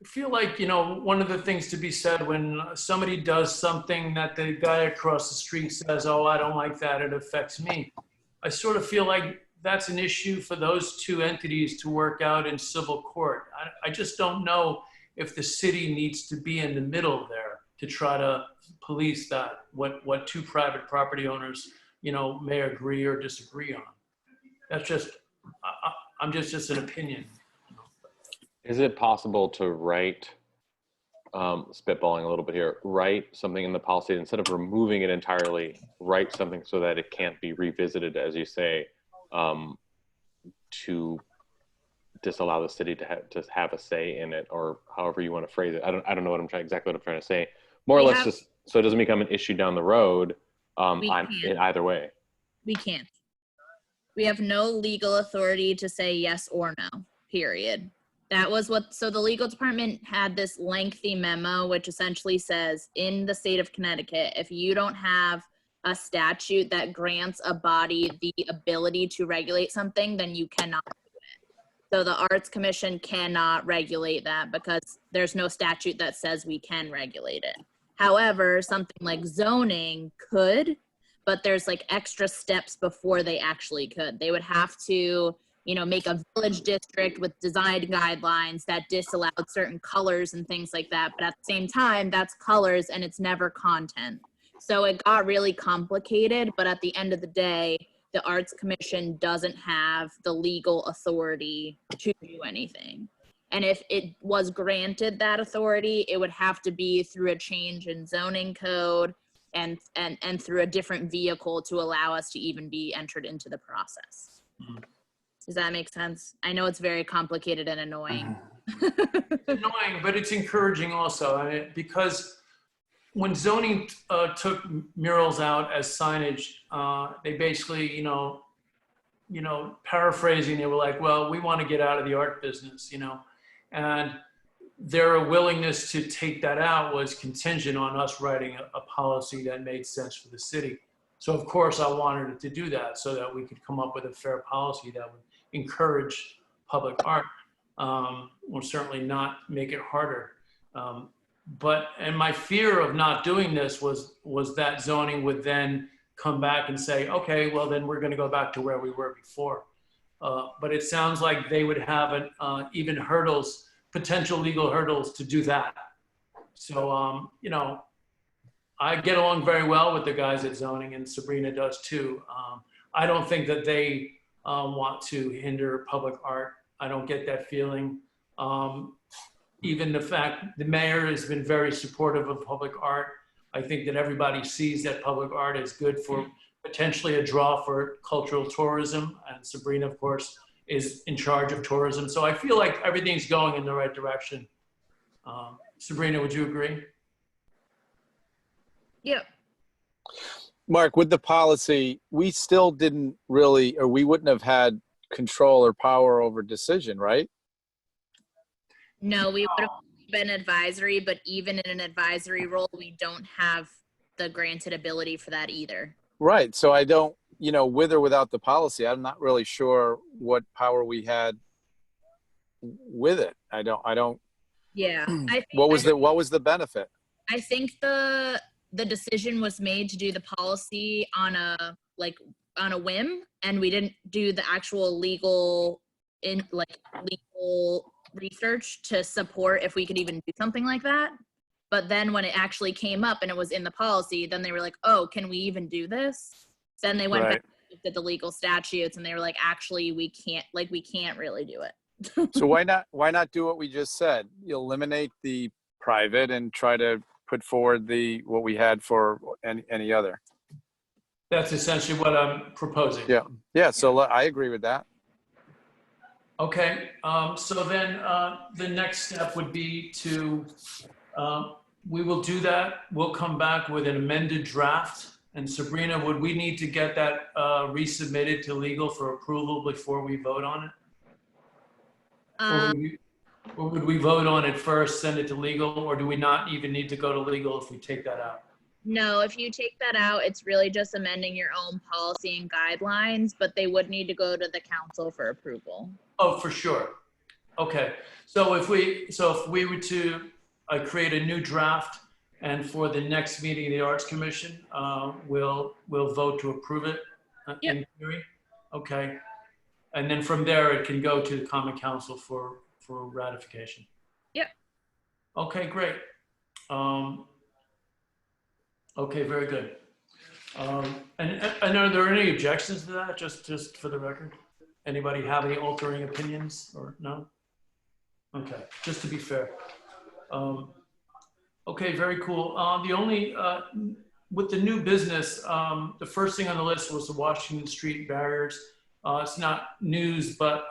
I feel like, you know, one of the things to be said when somebody does something that the guy across the street says, oh, I don't like that, it affects me. I sort of feel like that's an issue for those two entities to work out in civil court. I just don't know if the city needs to be in the middle there to try to police that, what two private property owners, you know, may agree or disagree on. That's just, I'm just an opinion. Is it possible to write, spitballing a little bit here, write something in the policy instead of removing it entirely, write something so that it can't be revisited, as you say, to disallow the city to have a say in it, or however you want to phrase it. I don't know exactly what I'm trying to say. More or less, just so it doesn't become an issue down the road. In either way. We can't. We have no legal authority to say yes or no, period. That was so the legal department had this lengthy memo, which essentially says in the state of Connecticut, if you don't have a statute that grants a body the ability to regulate something, then you cannot do it. So the Arts Commission cannot regulate that because there's no statute that says we can regulate it. However, something like zoning could, but there's like extra steps before they actually could. They would have to, you know, make a village district with design guidelines that disallowed certain colors and things like that. But at the same time, that's colors and it's never content. So it got really complicated, but at the end of the day, the Arts Commission doesn't have the legal authority to do anything. And if it was granted that authority, it would have to be through a change in zoning code and through a different vehicle to allow us to even be entered into the process. Mm-hmm. Does that make sense? I know it's very complicated and annoying. It's annoying, but it's encouraging also. I mean, because when zoning took murals out as signage, they basically, you know, paraphrasing, they were like, well, we want to get out of the art business, you know, and their willingness to take that out was contingent on us writing a policy that made sense for the city. So of course I wanted to do that so that we could come up with a fair policy that would encourage public art, or certainly not make it harder. And my fear of not doing this was that zoning would then come back and say, okay, well then we're gonna go back to where we were before. But it sounds like they would have even potential legal hurdles to do that. So, you know, I get along very well with the guys at zoning, and Sabrina does too. I don't think that they want to hinder public art. I don't get that feeling. Even the fact the mayor has been very supportive of public art. I think that everybody sees that public art is good for potentially a draw for cultural tourism. And Sabrina, of course, is in charge of tourism. So I feel like everything's going in the right direction. Sabrina, would you agree? Yeah. Mark, with the policy, we still didn't really, or we wouldn't have had control or power over decision, right? No, we would have been advisory, but even in an advisory role, we don't have the granted ability for that either. Right. So I don't, with or without the policy, I'm not really sure what power we had with it. I don't. Yeah. What was the benefit? I think the decision was made to do the policy on a whim, and we didn't do the actual legal research to support if we could even do something like that. But then when it actually came up and it was in the policy, then they were like, oh, can we even do this? Then they went back and looked at the legal statutes and they were like, actually, we can't really do it. So why not do what we just said? You eliminate the private and try to put forward what we had for any other. That's essentially what I'm proposing. Yeah. So I agree with that. Okay. So then the next step would be to, we will do that. We'll come back with an amended draft. And Sabrina, would we need to get that resubmitted to legal for approval before we vote on it? Or would we vote on it first, send it to legal, or do we not even need to go to legal if we take that out? No, if you take that out, it's really just amending your own policy and guidelines, but they would need to go to the council for approval. Oh, for sure. Okay. So if we were to create a new draft, and for the next meeting of the Arts Commission, we'll vote to approve it in theory. Okay. And then from there, it can go to the Common Council for ratification. Yep. Okay, great. Okay, very good. And are there any objections to that, just for the record? Anybody have any altering opinions or no? Okay, just to be fair. Okay, very cool. The only, with the new business, the first thing on the list was the Washington Street barriers. It's not news, but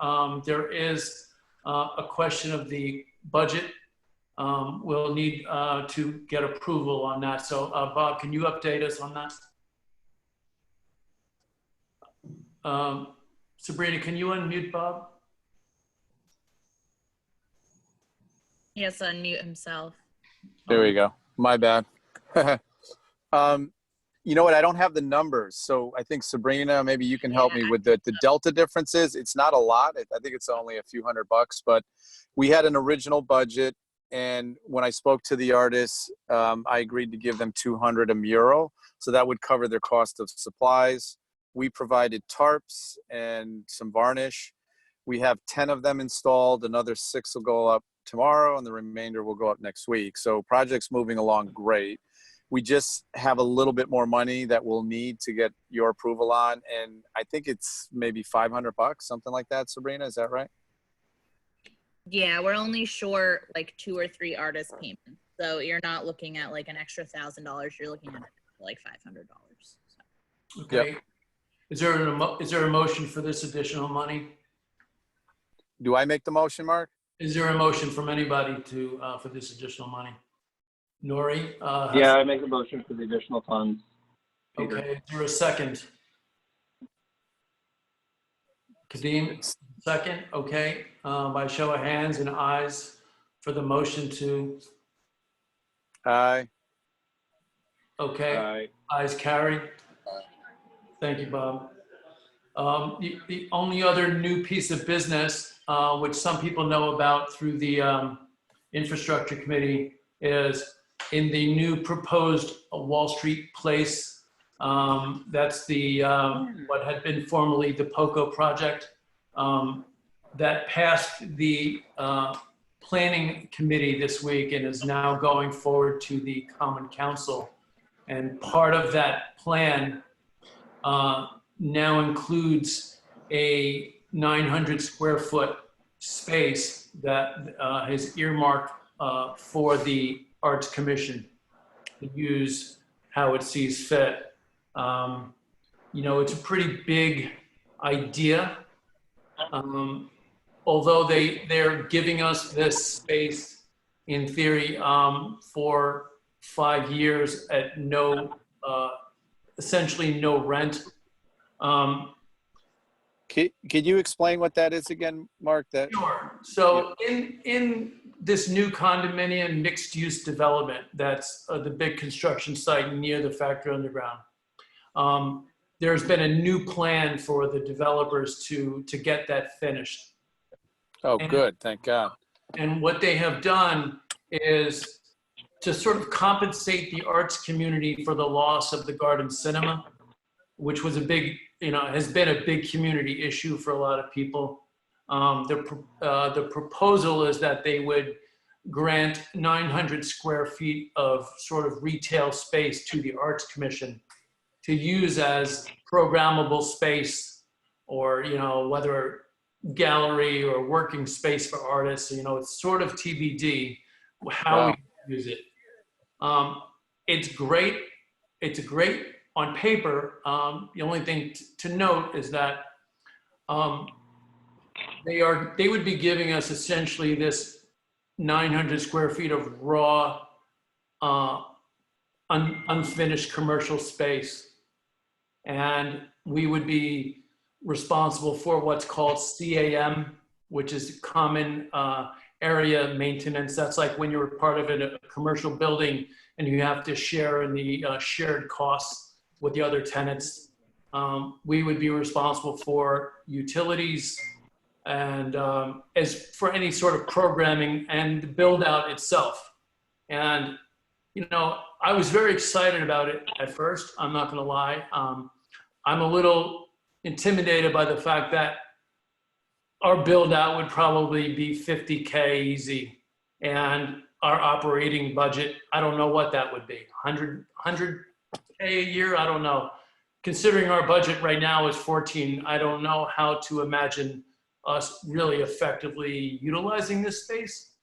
there is a question of the budget. We'll need to get approval on that. So Bob, can you update us on that? Sabrina, can you unmute Bob? He has to unmute himself. There we go. My bad. You know what? I don't have the numbers. So I think Sabrina, maybe you can help me with the delta differences. It's not a lot. I think it's only a few $100, but we had an original budget. And when I spoke to the artists, I agreed to give them $200 a mural. So that would cover their cost of supplies. We provided tarps and some varnish. We have 10 of them installed. Another 6 will go up tomorrow and the remainder will go up next week. So project's moving along great. We just have a little bit more money that we'll need to get your approval on. And I think it's maybe $500, something like that, Sabrina, is that right? Yeah, we're only short like 2 or 3 artist payments. So you're not looking at like an extra $1,000. You're looking at like $500. So. Okay. Yep. Is there a motion for this additional money? Do I make the motion, Mark? Is there a motion from anybody to for this additional money? Nori? Yeah, I make a motion for the additional funds. Peter. Okay, is there a second? Kadeem, second, okay. By show of hands and ayes for the motion to? Aye. Okay, Aye. Ayes carried. Thank you, Bob. The only other new piece of business, which some people know about through the Infrastructure Committee, is in the new proposed Wall Street Place. That's the what had been formerly the POCO project that passed the Planning Committee this week and is now going forward to the Common Council. And part of that plan now includes a 900 square foot space that is earmarked for the Arts Commission to use how it sees fit. You know, it's a pretty big idea. Although they're giving us this space in theory for 5 years at no, essentially no rent. Can you explain what that is again, Mark? That Sure. So in this new condominium mixed-use development, that's the big construction site near the factory underground. There's been a new plan for the developers to get that finished. Oh, good. Thank God. And what they have done is to sort of compensate the arts community for the loss of the Garden Cinema, which was a big, has been a big community issue for a lot of people. The proposal is that they would grant 900 square feet of sort of retail space to the Arts Commission to use as programmable space, or, whether gallery or working space for artists. It's sort of TBD how we use it. It's great. It's great on paper. The only thing to note is that they would be giving us essentially this 900 square feet of raw, unfinished commercial space. And we would be responsible for what's called CAM, which is common area maintenance. That's like when you're part of a commercial building and you have to share in the shared costs with the other tenants. We would be responsible for utilities and as for any sort of programming and the build out itself. And, I was very excited about it at first. I'm not going to lie. I'm a little intimidated by the fact that our build out would probably be $50K easy, and our operating budget, I don't know what that would be. 100K a year? I don't know. Considering our budget right now is 14, I don't know how to imagine us really effectively utilizing this space.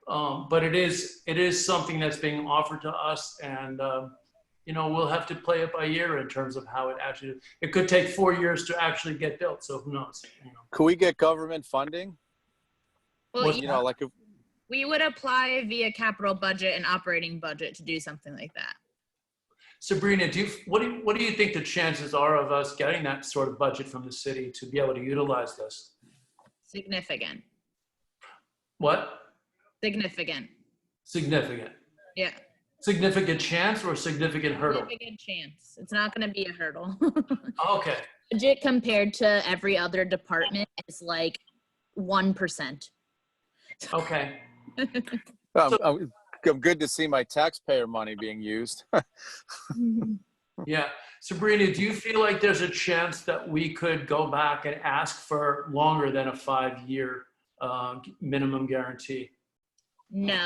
But it is something that's being offered to us, and we'll have to play it by ear in terms of how it could take 4 years to actually get built. So who knows? Could we get government funding? Well, like if we would apply via capital budget and operating budget to do something like that. Sabrina, what do you think the chances are of us getting that sort of budget from the city to be able to utilize this? Significant. What? Significant. Significant. Yeah. Significant chance or significant hurdle? Significant chance. It's not going to be a hurdle. Okay. Budget compared to every other department is like 1%. Okay. I'm good to see my taxpayer money being used. Yeah. Sabrina, do you feel like there's a chance that we could go back and ask for longer than a 5-year minimum guarantee? No.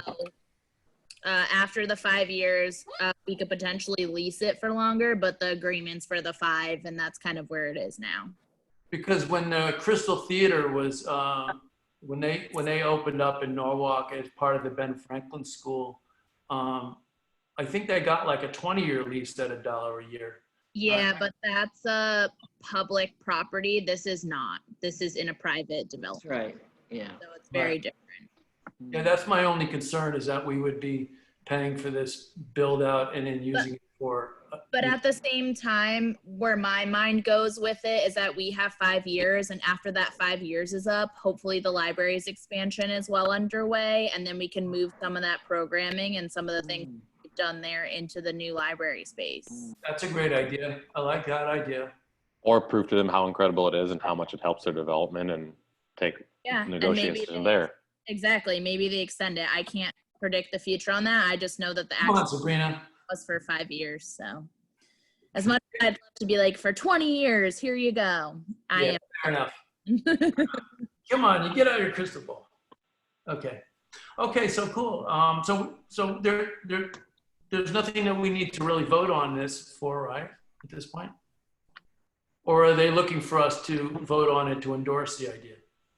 After the 5 years, we could potentially lease it for longer, but the agreement's for the 5, and that's kind of where it is now. Because when the Crystal Theater was, when they opened up in Norwalk as part of the Ben Franklin School, I think they got like a 20-year lease at $1 a year. Yeah, but that's a public property. This is not. This is in a private development. That's right. Yeah. So it's very different. Yeah, that's my only concern, is that we would be paying for this build out and then using it for. But at the same time, where my mind goes with it is that we have 5 years, and after that 5 years is up, hopefully the library's expansion is well underway, and then we can move some of that programming and some of the things we've done there into the new library space. That's a great idea. I like that idea. Or prove to them how incredible it is and how much it helps their development, and take negotiations there. Exactly. Maybe they extend it. I can't predict the future on that. I just know that the Come on, action Sabrina. was for 5 years. So as much as I'd love to be like, for 20 years, here you go. Fair enough. Come on, you get out your crystal ball. Okay. Okay, so cool. So there's nothing that we need to really vote on this for, right, at this point? Or are they looking for us to vote on it to endorse the idea?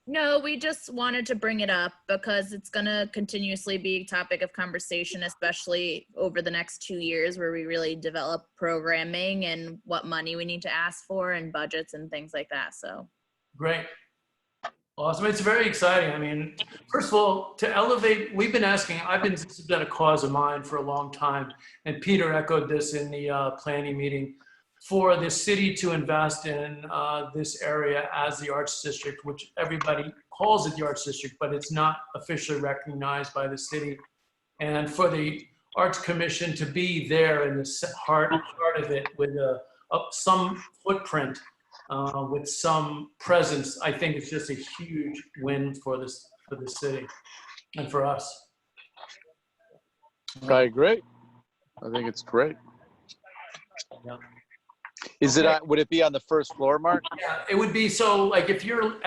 No, we just wanted to bring it up because it's going to continuously be a topic of conversation, especially over the next 2 years, where we really develop programming and what money we need to ask for and budgets and things like that. So great. Awesome. It's very exciting. I mean, first of all, to elevate, we've been asking, this has been a cause of mine for a long time, and Peter echoed this in the planning meeting. for the city to invest in this area as the Arts District, which everybody calls it the Arts District, but it's not officially recognized by the city. And for the Arts Commission to be there in the heart of it with some footprint, with some presence, I think it's just a huge win for the city and for us. I agree. I think it's great. Yeah. Is it? Would it be on the first floor, Mark? Yeah, it would be. So, like, if you're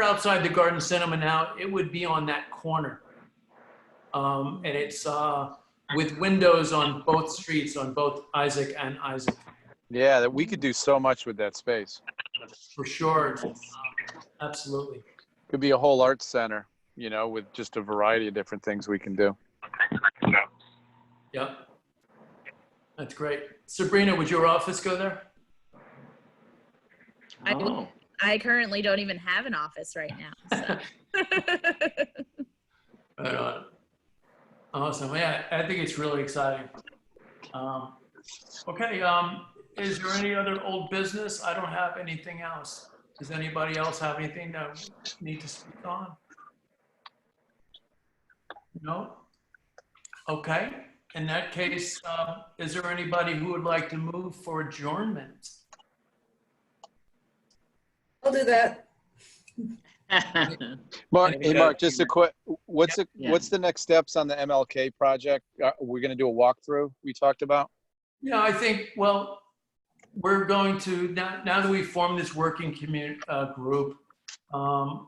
outside the Garden Cinema now, it would be on that corner, and it's with windows on both streets, on both Isaac and Isaac. Yeah, that we could do so much with that space. For sure, absolutely. Could be a whole arts center, you know, with just a variety of different things we can do. Yep. That's great. Sabrina, would your office go there? I currently don't even have an office right now. So. Right on. Awesome. Yeah, I think it's really exciting. Okay. Is there any other old business? I don't have anything else. Does anybody else have anything that we need to speak on? No? Okay. In that case, is there anybody who would like to move for adjournment? I'll do that. Mark, hey Mark, just a quick, what's the next steps on the MLK project? We're going to do a walkthrough we talked about? Yeah, I think, well, we're going to, now that we formed this working group,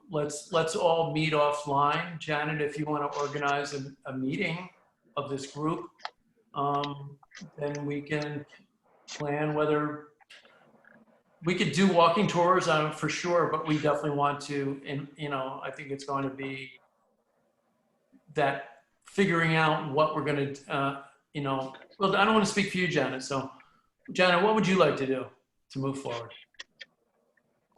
let's all meet offline. Janet, if you want to organize a meeting of this group, then we can plan whether we could do walking tours for sure, but we definitely want to, and I think it's going to be that figuring out what we're going to, well, I don't want to speak for you, Janet. So Janet, what would you like to do to move forward?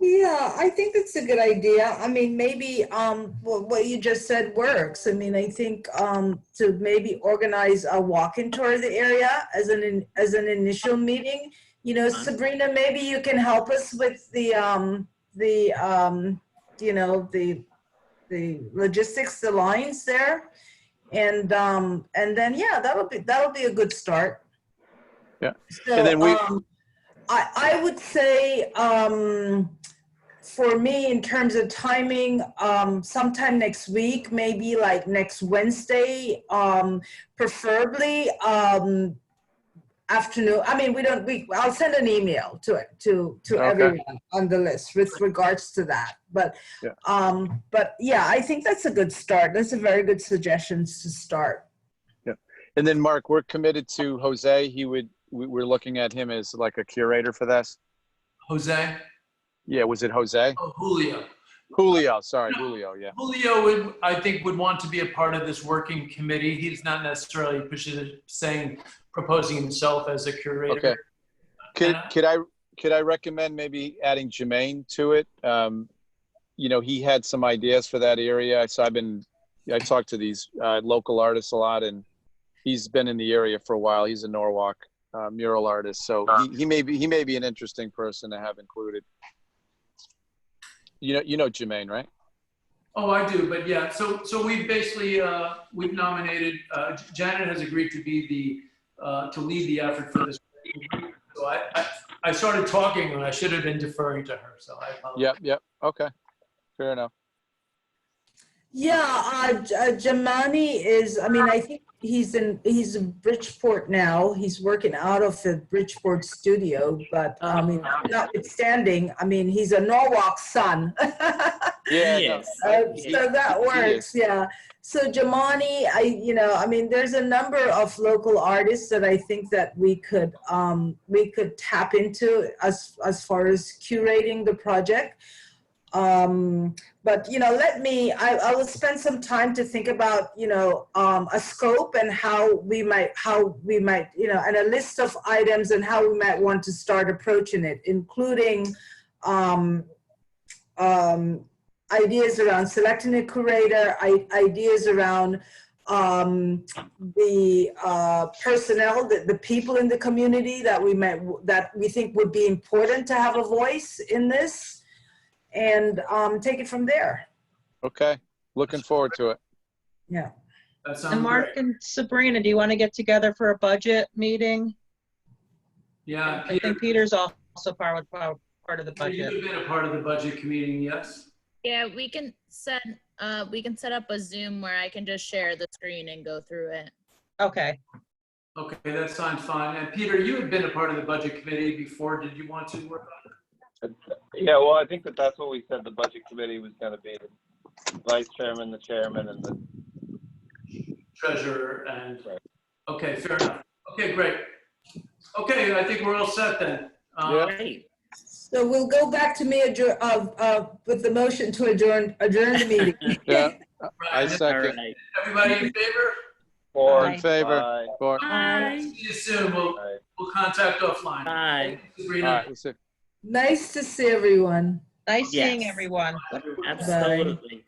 Yeah, I think that's a good idea. I mean, maybe what you just said works. I mean, I think to maybe organize a walk-in tour of the area as an initial meeting. Sabrina, maybe you can help us with the logistics, the lines there, and then yeah, that'll be a good start. Yeah, so, and then I would say for me, in terms of timing, sometime next week, maybe like next Wednesday, preferably afternoon. I mean, I'll send an email to everyone on the list with regards to that. But yeah, I think that's a good start. That's a very good suggestion to start. Yeah, and then Mark, we're committed to Jose. We're looking at him as like a curator for this. Jose? Yeah, was it Jose? Oh, Julio. Julio, sorry, Julio, yeah. Julio I think would want to be a part of this working committee. He's not necessarily proposing himself as a curator. Okay. Could I recommend maybe adding Jermaine to it? He had some ideas for that area. So I talked to these local artists a lot, and he's been in the area for a while. He's a Norwalk mural artist, so he may be an interesting person to have included. You know Jermaine, right? Oh, I do, but yeah. So we basically we've nominated. Janet has agreed to be to lead the effort for this. So I started talking when I should have been deferring to her. So I apologize. Yep. Okay, fair enough. Yeah, Jamani is. I mean, I think he's in Bridgeport now. He's working out of the Bridgeport studio, but I mean, notwithstanding, I mean, he's a Norwalk son. Yes. So that works. Yeah. So Jamani, I mean, there's a number of local artists that I think that we could tap into as far as curating the project. But I will spend some time to think about a scope and how we might and a list of items and how we might want to start approaching it, including ideas around selecting a curator, ideas around the personnel, the people in the community that we think would be important to have a voice in this, and take it from there. Okay, looking forward to it. Yeah. That sounds And Mark great. and Sabrina, do you want to get together for a budget meeting? Yeah, I think Peter's also part of the budget. You've been a part of the budget committee, yes? Yeah, we can set up a Zoom where I can just share the screen and go through it. Okay. Okay, that sounds fine. And Peter, you had been a part of the budget committee before. Did you want to work on it? Yeah, well, I think that's what we said the budget committee was going to be. The vice chairman, the chairman, and the Treasurer and, Right. Okay, fair enough. Okay, great. Okay, I think we're all set then. Great. So we'll go back to me with the motion to adjourn the meeting. Yeah, I Right. second. All right. Everybody in favor? Four. In favor. Bye. For, Bye. See you soon. We'll Bye. contact offline. Bye. Thank you, all Sabrina. right, we'll see. Nice to see everyone. Nice seeing Yes. everyone. Absolutely.